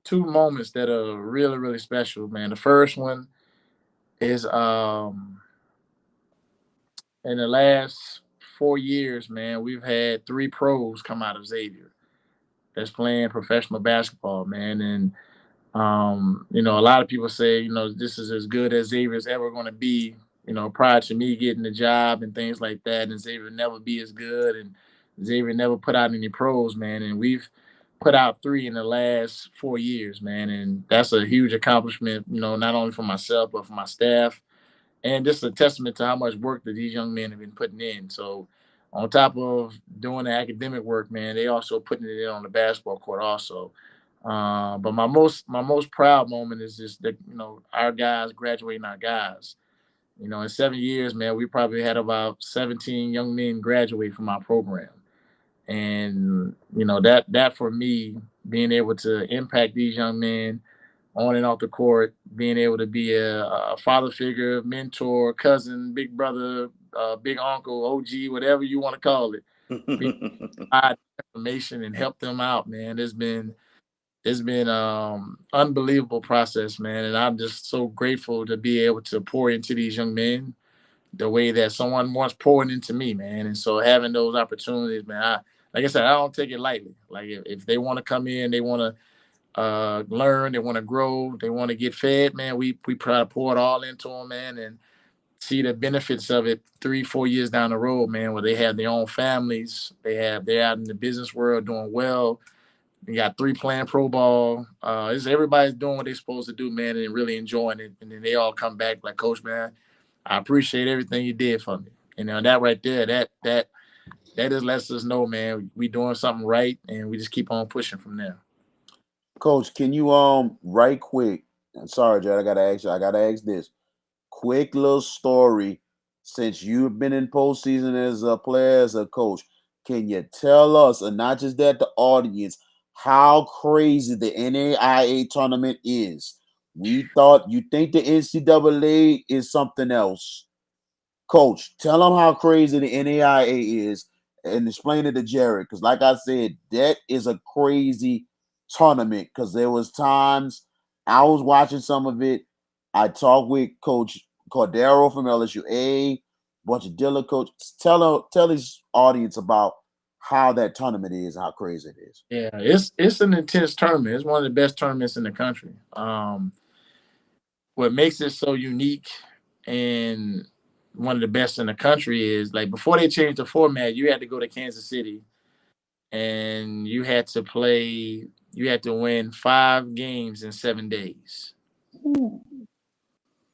two moments that are really, really special, man. The first one is in the last 4 years, man, we've had three pros come out of Xavier that's playing professional basketball, man. And a lot of people say, this is as good as Xavier's ever going to be, prior to me getting the job and things like that. And Xavier never be as good. And Xavier never put out any pros, man. And we've put out three in the last 4 years, man. And that's a huge accomplishment, not only for myself, but for my staff. And just a testament to how much work that these young men have been putting in. So on top of doing the academic work, man, they also putting it in on the basketball court also. But my most proud moment is just that our guys graduating our guys. In 7 years, man, we probably had about 17 young men graduate from our program, and that for me, being able to impact these young men on and off the court, being able to be a father figure, mentor, cousin, big brother, big uncle, OG, whatever you want to call it, be provide information and help them out, man. It's been unbelievable process, man, and I'm just so grateful to be able to pour into these young men the way that someone once poured into me, man. And so having those opportunities, man, like I said, I don't take it lightly. Like if they want to come in, they want to learn, they want to grow, they want to get fed, man. We try to pour it all into them, man, and see the benefits of it 3-4 years down the road, man, where they have their own families, they're out in the business world doing well. You got three playing pro ball. Everybody's doing what they're supposed to do, man, and really enjoying it. And then they all come back like, Coach, man, I appreciate everything you did for me. That right there, that just lets us know, man, we doing something right, and we just keep on pushing from there. Coach, can you right quick? I'm sorry, Jared, I gotta ask this. Quick little story. Since you've been in postseason as a player, as a coach, can you tell us, and not just that, the audience, how crazy the NAIA tournament is? We thought you think the NCAA is something else. Coach, tell them how crazy the NAIA is and explain it to Jared. Because like I said, that is a crazy tournament. Because there was times I was watching some of it. I talked with Coach Cordero from LSU, a bunch of Dillard coaches. Tell his audience about how that tournament is and how crazy it is. Yeah, it's an intense tournament. It's one of the best tournaments in the country. What makes it so unique and one of the best in the country is, like, before they changed the format, you had to go to Kansas City and you had to win 5 games in 7 days.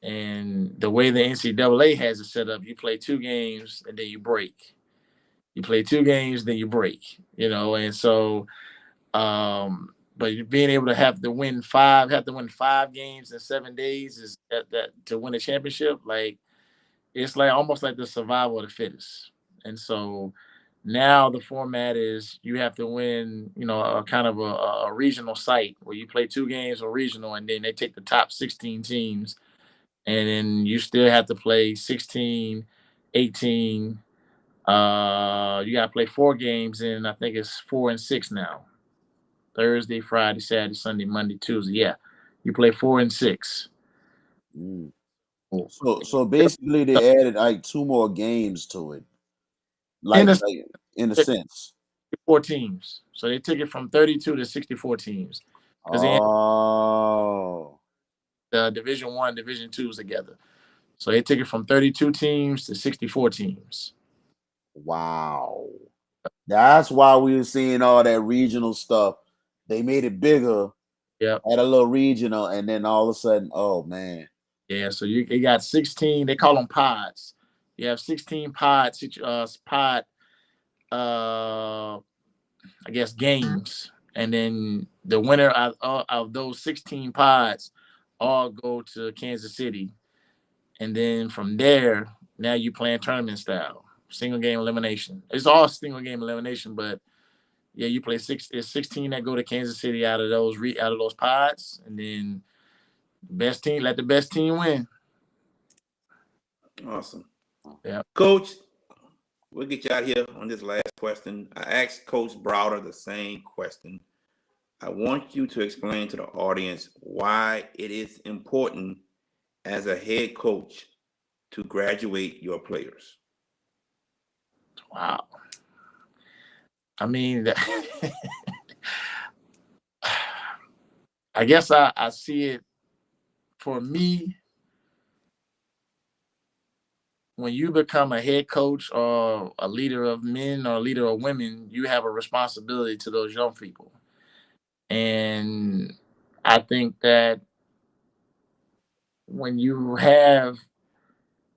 And the way the NCAA has it set up, you play 2 games and then you break. You play 2 games, then you break. And so, but being able to have to win 5 games in 7 days is that to win a championship. Like, it's like almost like the survival of the fittest. And so now the format is you have to win, a kind of a regional site where you play 2 games or regional, and then they take the top 16 teams, and then you still have to play 16, 18. You got to play 4 games, and I think it's 4 and 6 now. Thursday, Friday, Saturday, Sunday, Monday, Tuesday. Yeah, you play 4 and 6. Mm. So basically they added like 2 more games to it. In a, In a sense. 64 teams. So they took it from 32 to 64 teams because they had Oh. the Division 1, Division 2s together. So they took it from 32 teams to 64 teams. Wow. That's why we were seeing all that regional stuff. They made it bigger, Yep. had a little regional, and then all of a sudden, oh man. Yeah, so you got 16. They call them pods. You have 16 pods, I guess games, and then the winner of those 16 pods all go to Kansas City, and then from there, now you playing tournament style, single game elimination. It's all single game elimination, but yeah, you play It's 16 that go to Kansas City out of those pods, and then let the best team win. Awesome. Yeah. Coach, we'll get you out here on this last question. I asked Coach Browder the same question. I want you to explain to the audience why it is important as a head coach to graduate your players. Wow. I mean, I guess I see it for me. When you become a head coach or a leader of men or a leader of women, you have a responsibility to those young people. And I think that when you have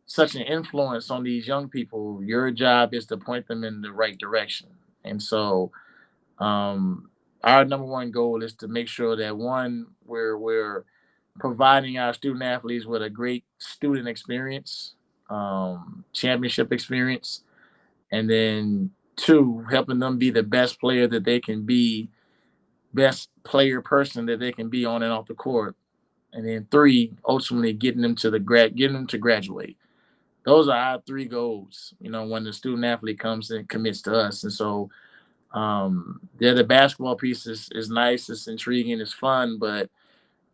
such an influence on these young people, your job is to point them in the right direction. And so our number one goal is to make sure that one, we're providing our student athletes with a great student experience, championship experience, and then two, helping them be the best player that they can be, best player person that they can be on and off the court, and then three, ultimately getting them to graduate. Those are our three goals. When the student athlete comes and commits to us, and so the basketball piece is nice, it's intriguing, it's fun, but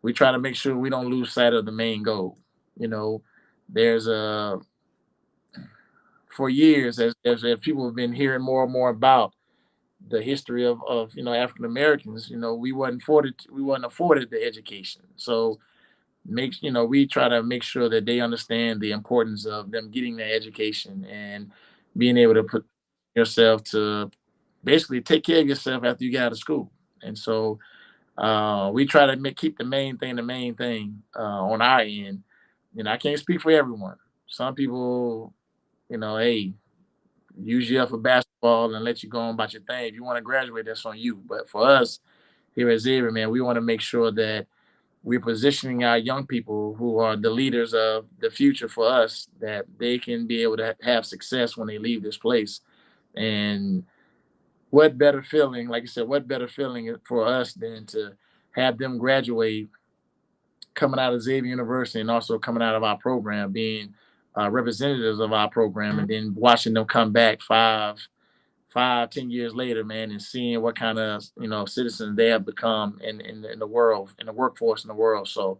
we try to make sure we don't lose sight of the main goal. There's for years as people have been hearing more and more about the history of African Americans, we wasn't afforded the education. So we try to make sure that they understand the importance of them getting the education and being able to put yourself to basically take care of yourself after you get out of school. And so we try to keep the main thing on our end. I can't speak for everyone. Some people, hey, use you up for basketball and let you go on about your thing. If you want to graduate, that's on you. But for us here at Xavier, man, we want to make sure that we're positioning our young people who are the leaders of the future for us, that they can be able to have success when they leave this place. And what better feeling, like I said, what better feeling for us than to have them graduate coming out of Xavier University and also coming out of our program, being representatives of our program, and then watching them come back 5, 10 years later, man, and seeing what kind of citizens they have become in the world, in the workforce in the world. So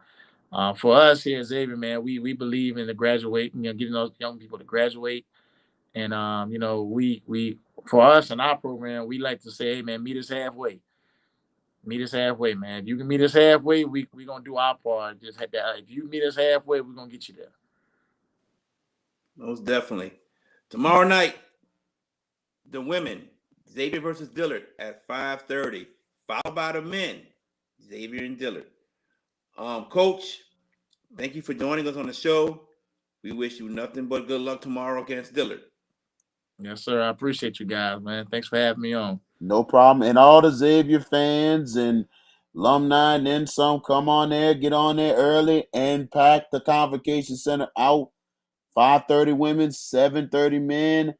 for us here at Xavier, man, we believe in the graduating, getting those young people to graduate. And we for us in our program, we like to say, hey man, meet us halfway. Meet us halfway, man. If you can meet us halfway, we gonna do our part. Just if you meet us halfway, we're gonna get you there. Most definitely. Tomorrow night, the women, Xavier versus Dillard at 5:30, followed by the men, Xavier and Dillard. Coach, thank you for joining us on the show. We wish you nothing but good luck tomorrow against Dillard. Yes, sir. I appreciate you guys, man. Thanks for having me on. No problem. And all the Xavier fans and alumni and then some, come on there, get on there early and pack the convocation center out. 5:30 women, 7:30 men,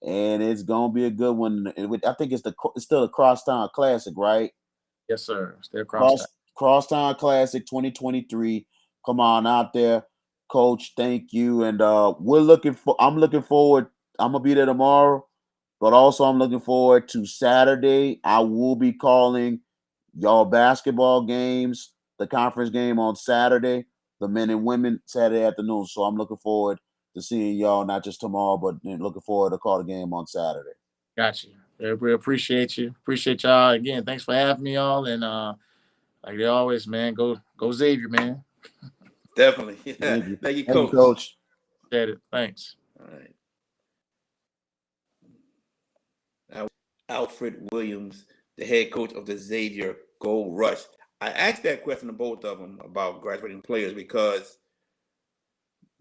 and it's gonna be a good one. I think it's still a Crosstown Classic, right? Yes, sir. Still Crosstown. Crosstown Classic 2023. Come on out there, Coach. Thank you, and I'm looking forward. I'm gonna be there tomorrow, but also I'm looking forward to Saturday. I will be calling y'all basketball games, the conference game on Saturday. the men and women Saturday afternoon. So I'm looking forward to seeing y'all not just tomorrow, but looking forward to call the game on Saturday. Got you. We appreciate you. Appreciate y'all again. Thanks for having me, all. And like they always, man, go Xavier, man. Definitely. Thank you. Thank you, Thank you, Coach. Coach. Appreciate it. Thanks. All right. Now, Alfred Williams, the head coach of the Xavier Gold Rush. I asked that question to both of them about graduating players because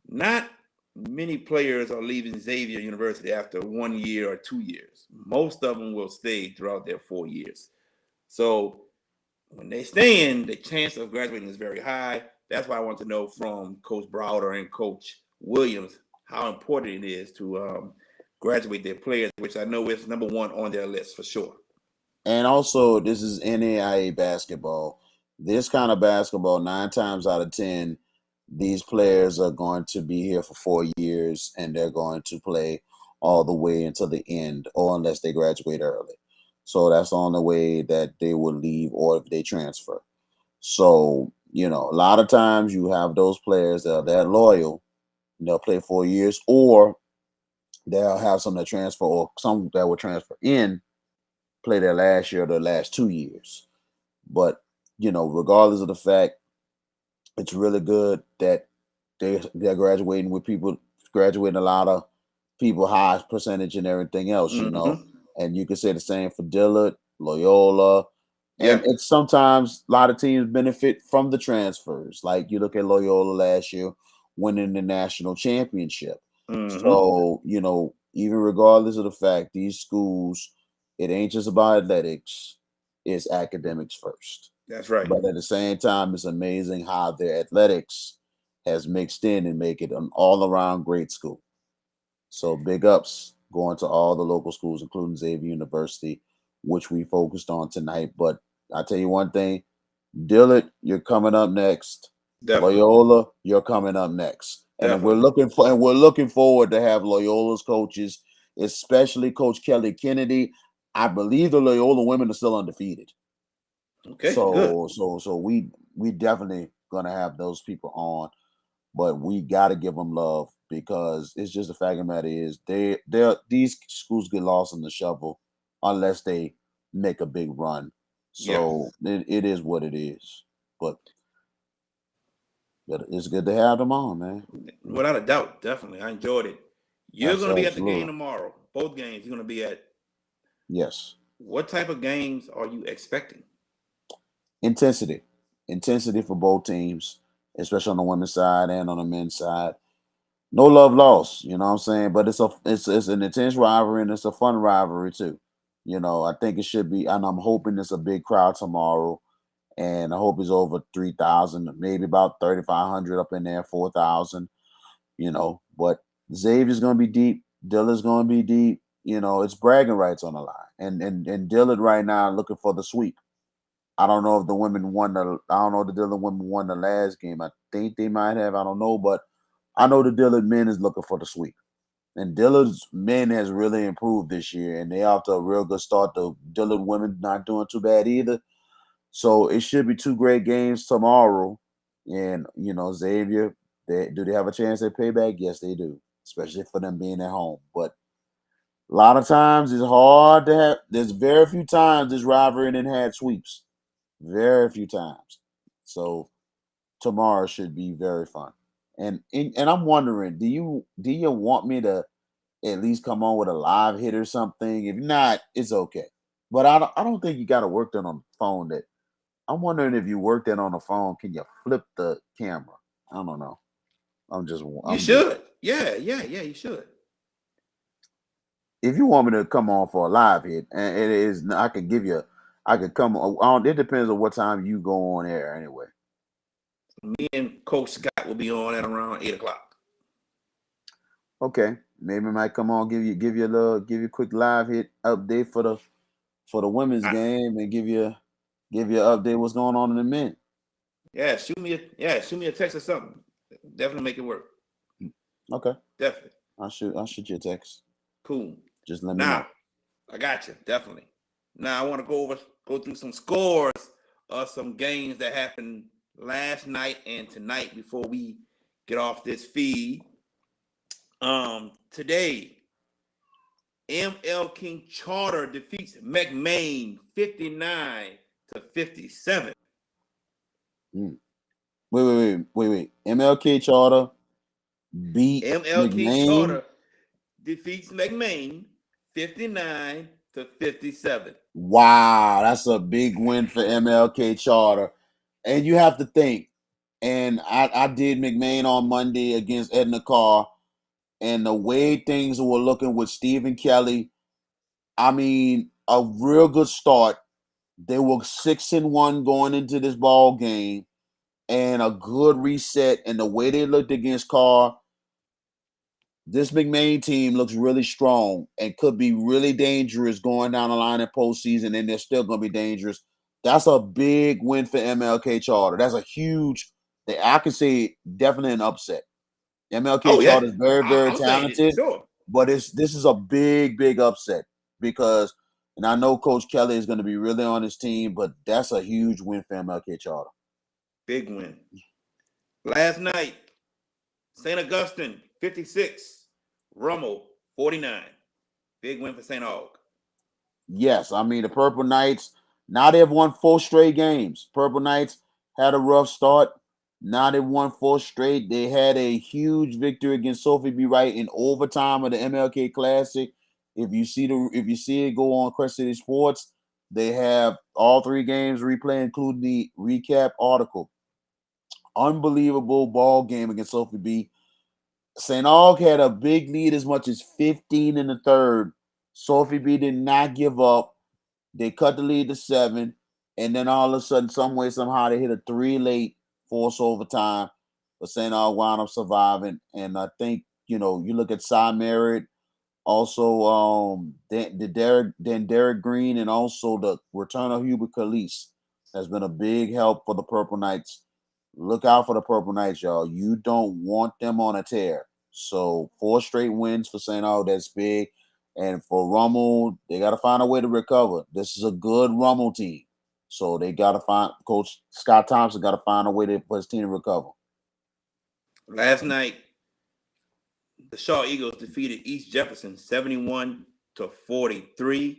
not many players are leaving Xavier University after 1 year or 2 years. Most of them will stay throughout their 4 years. So when they stay in, the chance of graduating is very high. That's why I want to know from Coach Browder and Coach Williams how important it is to graduate their players, which I know is number one on their list for sure. And also, this is NAIA basketball. This kind of basketball, 9 times out of 10, these players are going to be here for 4 years, and they're going to play all the way until the end, or unless they graduate early. So that's the only way that they will leave, or if they transfer. So, a lot of times you have those players that are that loyal, and they'll play 4 years, or they'll have some that transfer, or some that will transfer in, play their last year or their last 2 years. But, regardless of the fact, it's really good that they're graduating with people, graduating a lot of people, high percentage and everything else, And you can say the same for Dillard, Loyola. And it's sometimes a lot of teams benefit from the transfers. Like you look at Loyola last year winning the national championship. So, even regardless of the fact, these schools, it ain't just about athletics, it's academics first. That's right. But at the same time, it's amazing how their athletics has mixed in and make it an all-around great school. So big ups going to all the local schools, including Xavier University, which we focused on tonight. But I tell you one thing, Dillard, you're coming up next. Definitely. Loyola, you're coming up next. And we're looking forward to have Loyola's coaches, especially Coach Kelly Kennedy. I believe the Loyola women are still undefeated. Okay. So good. so we definitely gonna have those people on, but we gotta give them love because it's just the fact of the matter is these schools get lost in the shuffle unless they make a big run. So it is what it is. But it's good to have them on, man. Without a doubt, definitely. I enjoyed it. You're going to be at the game tomorrow. Both games you're going to be at. Yes. What type of games are you expecting? Intensity for both teams, especially on the women's side and on the men's side. No love lost, you know what I'm saying? But it's an intense rivalry and it's a fun rivalry too. I think it should be, and I'm hoping it's a big crowd tomorrow. And I hope it's over 3,000, maybe about 3,500 up in there, 4,000, But Xavier's going to be deep. Dillard's going to be deep. It's bragging rights on the line. And Dillard right now looking for the sweep. I don't know if the women won I don't know if the Dillard women won the last game. I think they might have. I don't know. But I know the Dillard men is looking for the sweep. And Dillard's men has really improved this year. And they off to a real good start. The Dillard women not doing too bad either. So it should be 2 great games tomorrow. And, Xavier, do they have a chance at payback? Yes, they do, especially for them being at home. But a lot of times it's hard to have. There's very few times this rivalry didn't had sweeps. Very few times. So tomorrow should be very fun. And I'm wondering, do you want me to at least come on with a live hit or something? If not, it's okay. But I don't think you got to work that on the phone. I'm wondering if you work that on the phone, can you flip the camera? I don't know. You should. Yeah, you should. If you want me to come on for a live hit, and it is, I could come on. It depends on what time you go on air anyway. Me and Coach Scott will be on at around 8:00. Okay. Maybe I might come on, give you a quick live hit update for the women's game and give you an update what's going on in the men. Yeah, shoot me a text or something. Definitely make it work. Okay. Definitely. I'll shoot you a text. Cool. Just let me know. I got you, definitely. Now I want to go through some scores of some games that happened last night and tonight before we get off this feed. Today, ML King Charter defeats McMain 59-57. Mm. Wait. MLK Charter beat ML King McMain. Charter defeats McMain 59-57. Wow, that's a big win for MLK Charter. And you have to think, and I did McMain on Monday against Edna Carr, and the way things were looking with Stephen Kelly, I mean, a real good start. They were 6-1 going into this ball game, and a good reset. And the way they looked against Carr, this McMain team looks really strong and could be really dangerous going down the line in postseason, and they're still going to be dangerous. That's a big win for MLK Charter. That's a huge, I can say definitely an upset. MLK Oh Charter yeah, is very, very I'm saying it, talented, sure. but this is a big upset because, and I know Coach Kelly is going to be really on his team, but that's a huge win for MLK Charter. Big win. Last night, St. Augustine 56, Rummel 49. Big win for St. Aug. Yes, I mean the Purple Knights. Now they've won 4 straight games. Purple Knights had a rough start. Now they won 4 straight. They had a huge victory against Sophie B. Wright in overtime of the MLK Classic. If you see it go on Crest City Sports, they have all 3 games replay, including the recap article. Unbelievable ball game against Sophie B. St. Aug had a big lead as much as 15 in the third. Sophie B did not give up. They cut the lead to 7, and then all of a sudden, some way, somehow, they hit a 3 late force overtime. But St. Aug wound up surviving. And I think, you look at Cy Merritt, also Derek Green, and also the return of Hubert Calise has been a big help for the Purple Knights. Look out for the Purple Knights, y'all. You don't want them on a tear. So 4 straight wins for St. Aug, that's big. And for Rummel, they got to find a way to recover. This is a good Rummel team. So they got to find, Coach Scott Thompson got to find a way for his team to recover. Last night, the Shaw Eagles defeated East Jefferson 71-43.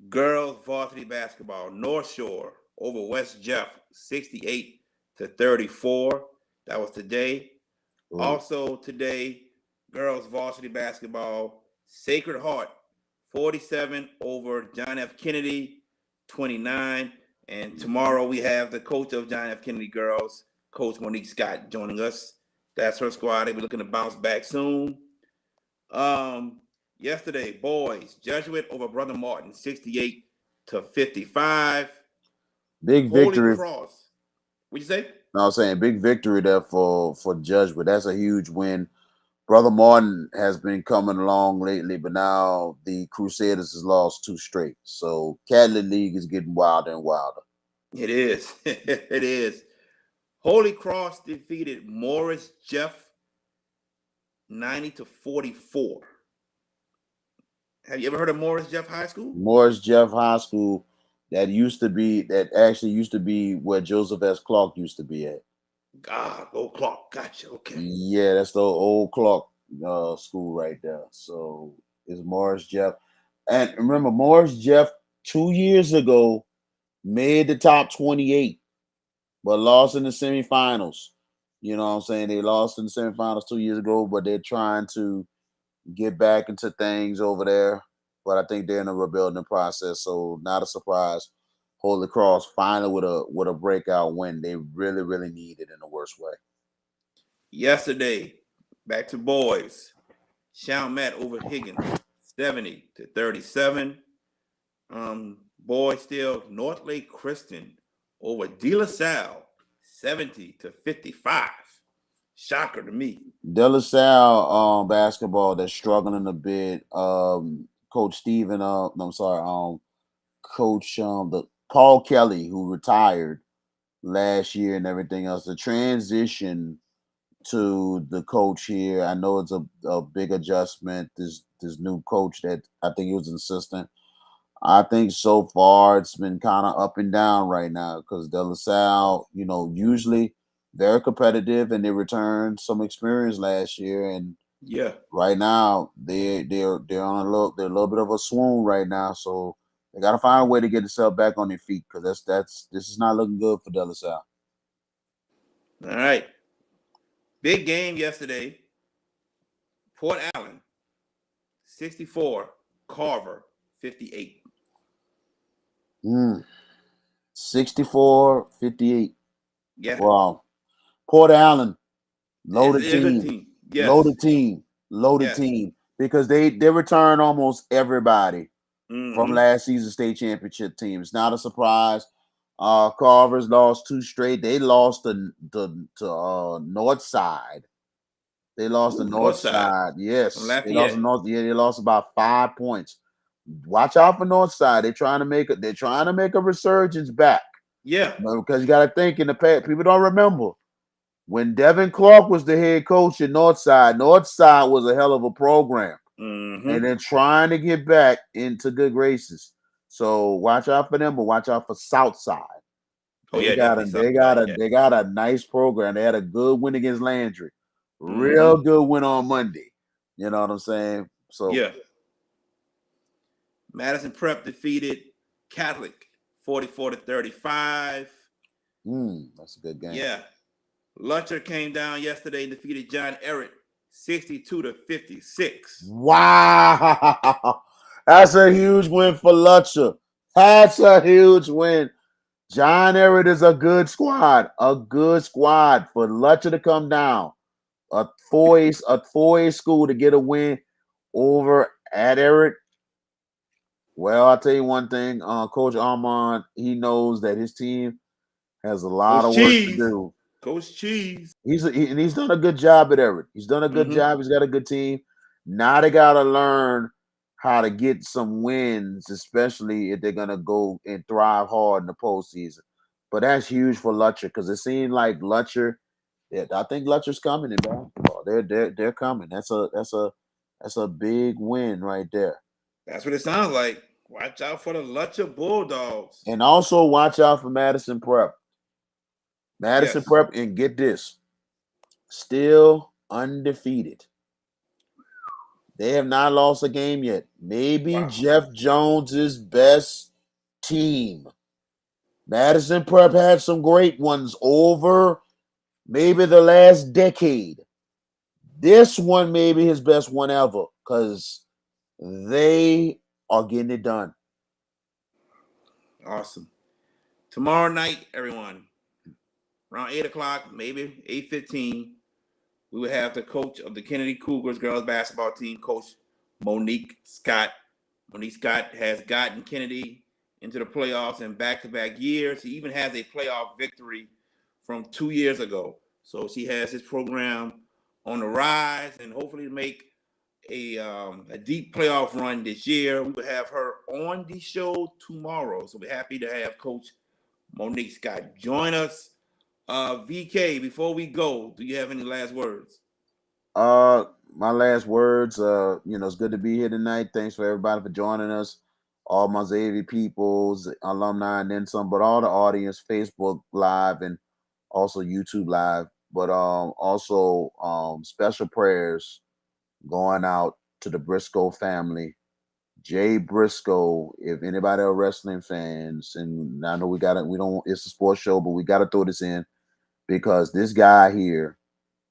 Girls varsity basketball, North Shore over West Jeff 68-34. That was today. Ooh. Also today, girls varsity basketball, Sacred Heart 47 over John F. Kennedy 29. And tomorrow we have the coach of John F. Kennedy girls, Coach Monique Scott, joining us. That's her squad. They'll be looking to bounce back soon. Yesterday, boys, Jesuit over Brother Martin 68-55. Big victory. Holy Cross. What'd you say? No, I was saying big victory there for Jesuit. That's a huge win. Brother Martin has been coming along lately, but now the Crusaders has lost 2 straight. So Catholic League is getting wilder and wilder. It is. It is. Holy Cross defeated Morris Jeff 90-44. Have you ever heard of Morris Jeff High School? Morris Jeff High School, that actually used to be where Joseph S. Clark used to be at. Old Clark. Gotcha. Okay. Yeah, that's the old Clark school right there. So it's Morris Jeff. And remember, Morris Jeff 2 years ago made the top 28, but lost in the semifinals. You know what I'm saying? They lost in the semifinals 2 years ago, but they're trying to get back into things over there. But I think they're in a rebuilding process, so not a surprise. Holy Cross finally with a breakout win. They really, really need it in the worst way. Yesterday, back to boys. Chalmette over Higgins 70-37. Boys still North Lake Christian over De La Salle 70-55. Shocker to me. De La Salle basketball, they're struggling a bit. Coach Steven, Coach the Paul Kelly, who retired last year and everything else. The transition to the coach here, I know it's a big adjustment. This new coach that I think he was an assistant. I think so far it's been kind of up and down right now because De La Salle, usually they're competitive and they returned some experience last year, and Yeah. right now they're on they're a little bit of a swoon right now, so they got to find a way to get themselves back on their feet because this is not looking good for De La Salle. All right. Big game yesterday. Port Allen, 64. Carver, 58. 64-58. Yeah. Wow. Port Allen, It's loaded a good team, team. Yes. loaded team, loaded Yes. team because they return almost everybody from Mm-hmm. last season's state championship team. It's not a surprise. Carver's lost 2 straight. They lost to North Side. They lost the Ooh, North Northside Side. from Yes, they lost the Lafayette. North. Yeah, they lost about 5 points. Watch out for North Side. They're trying to make a resurgence back. Yeah. Because you got to think in the past, people don't remember when Devin Clark was the head coach at Northside. Northside was a hell of a program, and Mm-hmm. they're trying to get back into good graces. So watch out for them, but watch out for Southside. Oh yeah, definitely Southside. Yeah. They got a nice program. They had a good win against Landry, real Mm-hmm. good win on Monday. You know what I'm saying? So Yeah. Madison Prep defeated Catholic 44-35. that's a good game. Yeah. Lutcher came down yesterday and defeated John Ehret 62-56. Wow, that's a huge win for Lutcher. That's a huge win. John Ehret is a good squad. A good squad for Lutcher to come down. A 4A school to get a win over at Ehret. Well, I'll tell you one thing. Coach Armand, he knows that his team has a lot Coach of work to Cheese. do. Coach Cheese. And he's done a good job at Everett. He's done a good Mm-hmm. job. He's got a good team. Now they got to learn how to get some wins, especially if they're gonna go and thrive hard in the postseason. But that's huge for Lutcher because it seemed like Lutcher. Yeah, I think Lutcher's coming in basketball. They're coming. That's a big win right there. That's what it sounds like. Watch out for the Lutcher Bulldogs. And also watch out for Madison Prep. Madison Yes. Prep, and get this, still undefeated. They have not lost a game yet. Maybe Wow. Jeff Jones's best team. Madison Prep had some great ones over maybe the last decade. This one may be his best one ever because they are getting it done. Awesome. Tomorrow night, everyone, around 8 o'clock, maybe 8:15, we will have the coach of the Kennedy Cougars girls basketball team, Coach Monique Scott. Monique Scott has gotten Kennedy into the playoffs in back-to-back years. He even has a playoff victory from 2 years ago. So she has his program on the rise and hopefully make a deep playoff run this year. We will have her on the show tomorrow. So we're happy to have Coach Monique Scott join us. VK, before we go, do you have any last words? My last words, it's good to be here tonight. Thanks for everybody for joining us. All my Xavier peoples, alumni, and then some, but all the audience, Facebook Live and also YouTube Live. But also special prayers going out to the Briscoe family. Jay Briscoe, if anybody are wrestling fans, and I know we don't, it's a sports show, but we got to throw this in because this guy here,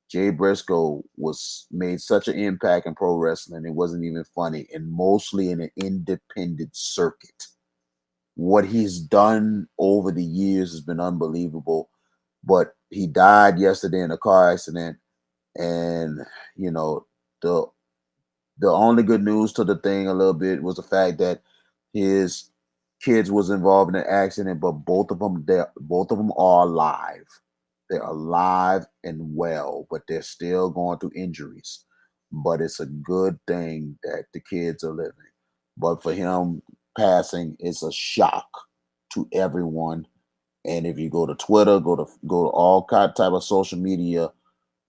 Jay Briscoe, was made such an impact in pro wrestling. It wasn't even funny, and mostly in an independent circuit. What he's done over the years has been unbelievable. But he died yesterday in a car accident, and the the only good news to the thing a little bit was the fact that his kids was involved in an accident, but both of them are alive. They're alive and well, but they're still going through injuries. But it's a good thing that the kids are living. But for him passing, it's a shock to everyone. And if you go to Twitter, go to all type of social media,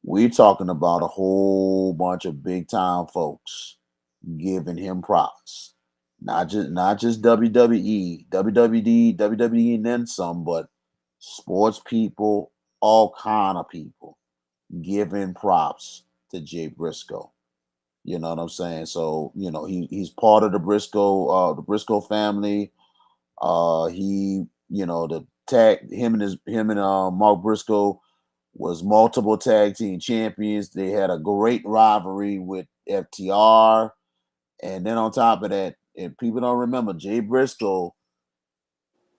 we're talking about a whole bunch of big time folks giving him props. Not just WWE, WWE, and then some, but sports people, all kind of people giving props to Jay Briscoe. You know what I'm saying? So, he's part of the Briscoe family. He, the tag him and Mark Briscoe was multiple tag team champions. They had a great rivalry with FTR. And then on top of that, if people don't remember, Jay Briscoe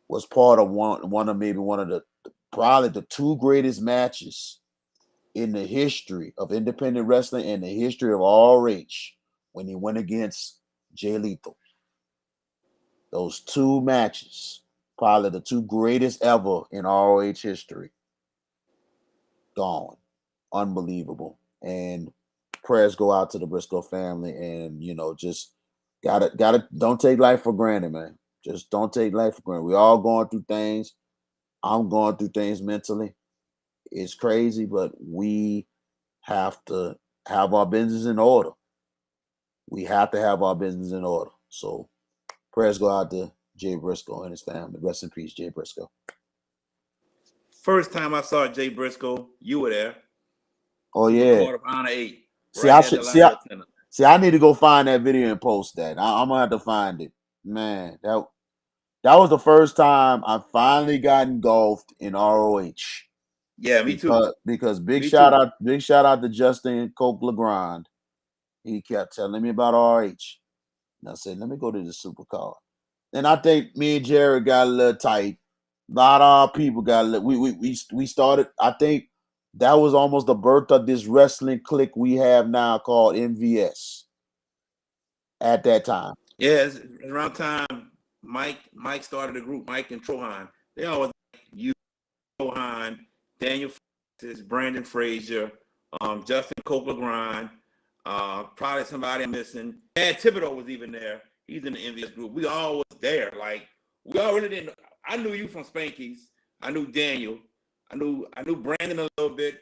was part of one of the probably the two greatest matches in the history of independent wrestling and the history of RH when he went against Jay Lethal. Those two matches, probably the two greatest ever in ROH history. Gone. Unbelievable. And prayers go out to the Briscoe family, and just gotta don't take life for granted, man. Just don't take life for granted. We all going through things. I'm going through things mentally. It's crazy, but we have to have our business in order. We have to have our business in order. So prayers go out to Jay Briscoe and his family. Rest in peace, Jay Briscoe. First time I saw Jay Briscoe, you were there. Oh yeah. Court of Honor 8. See, I need to go find that video and post that. I'm gonna have to find it. Man, that was the first time I finally got engulfed in ROH. Yeah, me too. Because big shout out to Justin Coke LeGrand. He kept telling me about RH. And I said, let me go to the supercard. And I think me and Jared got a little tight. A lot of people got a little, we started, I think that was almost the birth of this wrestling clique we have now called MVS at that time. Yeah, it's around time Mike started a group, Mike and Trohan. They always you, Trohan, Daniel Francis, Brandon Frazier, Justin Copeland, probably somebody I'm missing. Ed Thibodeau was even there. He's in the MVS group. We all was there. Like, we already didn't. I knew you from Spankies. I knew Daniel. I knew Brandon a little bit,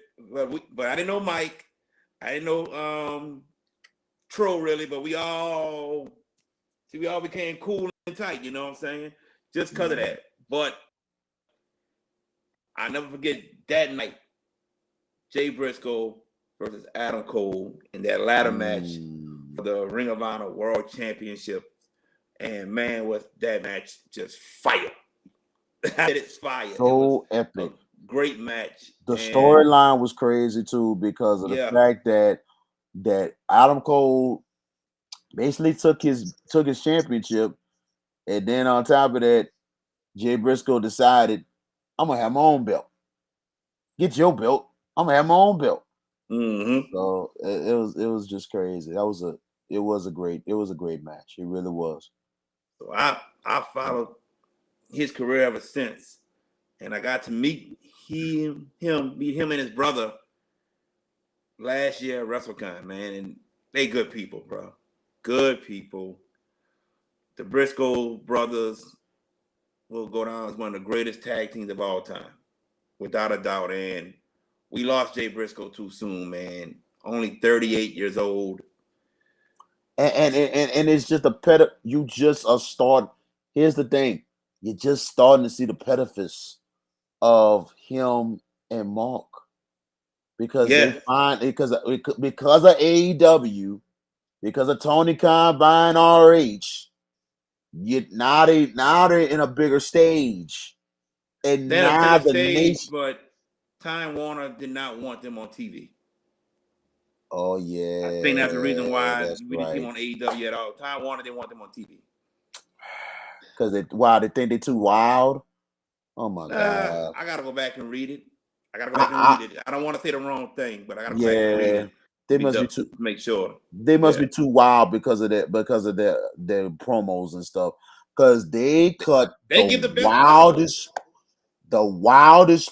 but I didn't know Mike. I didn't know Tro really, but we all became cool and tight. You know what I'm saying? Just because of that. But I never forget that night, Jay Briscoe versus Adam Cole in that ladder match for the Ring of Honor World Championship. And man, was that match just fire. It's fire. So epic. Great match. The storyline was crazy too because of the fact that Adam Cole basically took his championship, and then on top of that, Jay Briscoe decided, I'm gonna have my own belt. Get your belt. I'm gonna have my own belt. Mm-hmm. So it was just crazy. It was a great match. It really was. So I followed his career ever since, and I got to meet him and his brother last year at WrestleCon, man, and they good people, bro. Good people. The Briscoe brothers will go down as one of the greatest tag teams of all time, without a doubt. And we lost Jay Briscoe too soon, man. Only 38 years old. And it's just you just are starting. Here's the thing. You're just starting to see the edifice of him and Mark. Because they find because of AEW, because of Tony Khan buying RH, now they're in a bigger stage. And they're now a bigger stage, but Time Warner did not want them on TV. Oh yeah, I think that's the reason why we didn't see them on AEW at all. Time Warner didn't want them on TV. Because they think they're too wild. Oh my god! I gotta go back and read it. I don't want to say the wrong thing, but I gotta go back and read it. They must be too. Make sure they must be too wild because of that, because of their promos and stuff. Because they cut the wildest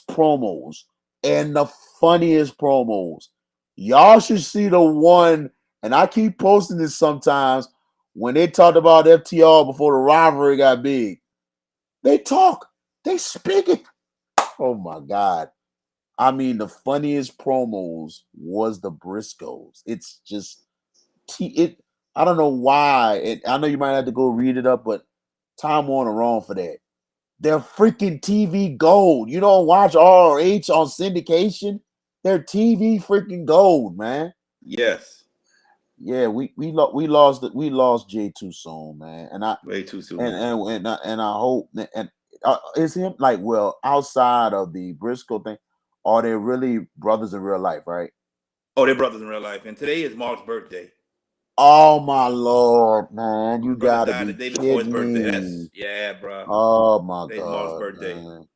promos and the funniest promos. Y'all should see the one, and I keep posting this sometimes, when they talked about FTR before the rivalry got big. They speak it. Oh my god. I mean, the funniest promos was the Briscoes. It's just I don't know why. I know you might have to go read it up, but Time Warner wrong for that. They're freaking TV gold. You don't watch RH on syndication. They're TV freaking gold, man. Yes. Yeah, we lost Jay too soon, man. And I Way too soon. and I hope and is him like outside of the Briscoe thing, are they really brothers in real life, right? Oh, they're brothers in real life. And today is Mark's birthday. Oh my Lord, man! You Brother gotta died the be day before his kidding birthday. me! Bro. Oh my Today's Mark's God, birthday. man!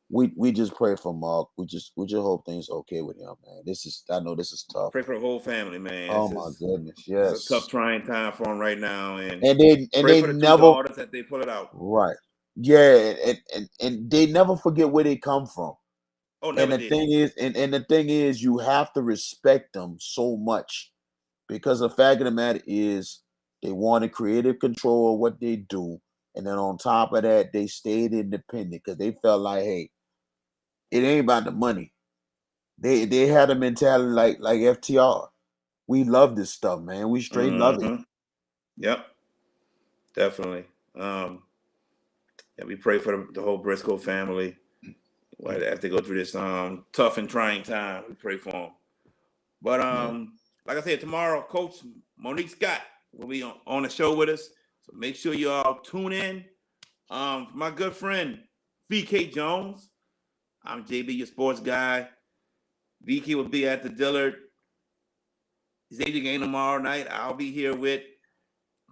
We just pray for Mark. We just hope things okay with him, man. I know this is tough. Pray for the whole family, man. Oh my goodness, yes. It's a tough, trying time for him right now, and they pray for the never, two daughters that they pull it out. right? Yeah, and they never forget where they come from. Oh, never And the did. thing is, you have to respect them so much because the fact of the matter is they wanted creative control of what they do, and then on top of that, they stayed independent because they felt like, hey, it ain't about the money. They had a mentality like FTR. We love this stuff, man. We straight love it. Yep, definitely. Yeah, we pray for the whole Briscoe family. As they go through this tough and trying time, we pray for them. But like I said, tomorrow, Coach Monique Scott will be on the show with us. So make sure you all tune in. My good friend VK Jones. I'm JB, your sports guy. VK will be at the Dillard Xavier game tomorrow night. I'll be here with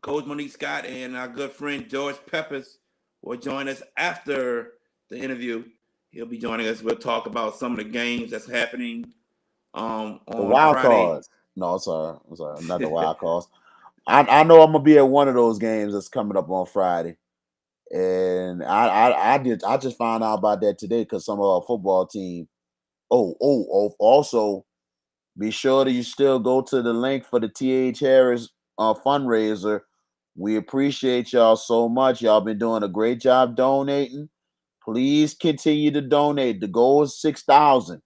Coach Monique Scott, and our good friend George Peppers will join us after the interview. He'll be joining us. We'll talk about some of the games that's happening on the wild Friday. cards. No, I'm sorry, not the wild cards. I know I'm gonna be at one of those games that's coming up on Friday, and I just found out about that today because some of our football team. Also, be sure that you still go to the link for the T.H. Harris fundraiser. We appreciate y'all so much. Y'all been doing a great job donating. Please continue to donate. The goal is 6,000.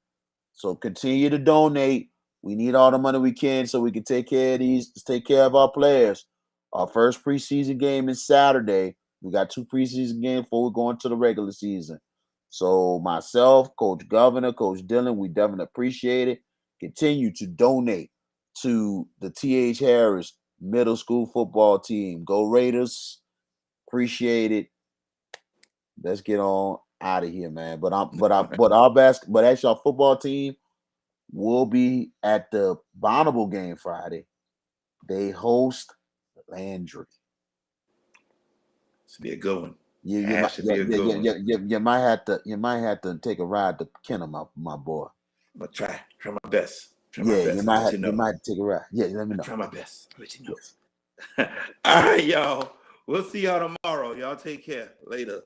So continue to donate. We need all the money we can so we can take care of our players. Our first preseason game is Saturday. We got 2 preseason games before we go into the regular season. So myself, Coach Governor, Coach Dillon, we definitely appreciate it. Continue to donate to the T.H. Harris middle school football team. Go Raiders. Appreciate it. Let's get on out of here, man. But actually our football team will be at the Bonneville game Friday. They host Landry. This will be a good one. You might have to take a ride to Kenner, my boy. But try my best. You might take a ride. Yeah, let me know. Try my best. I'll let you know. All right, y'all. We'll see y'all tomorrow. Y'all take care. Later.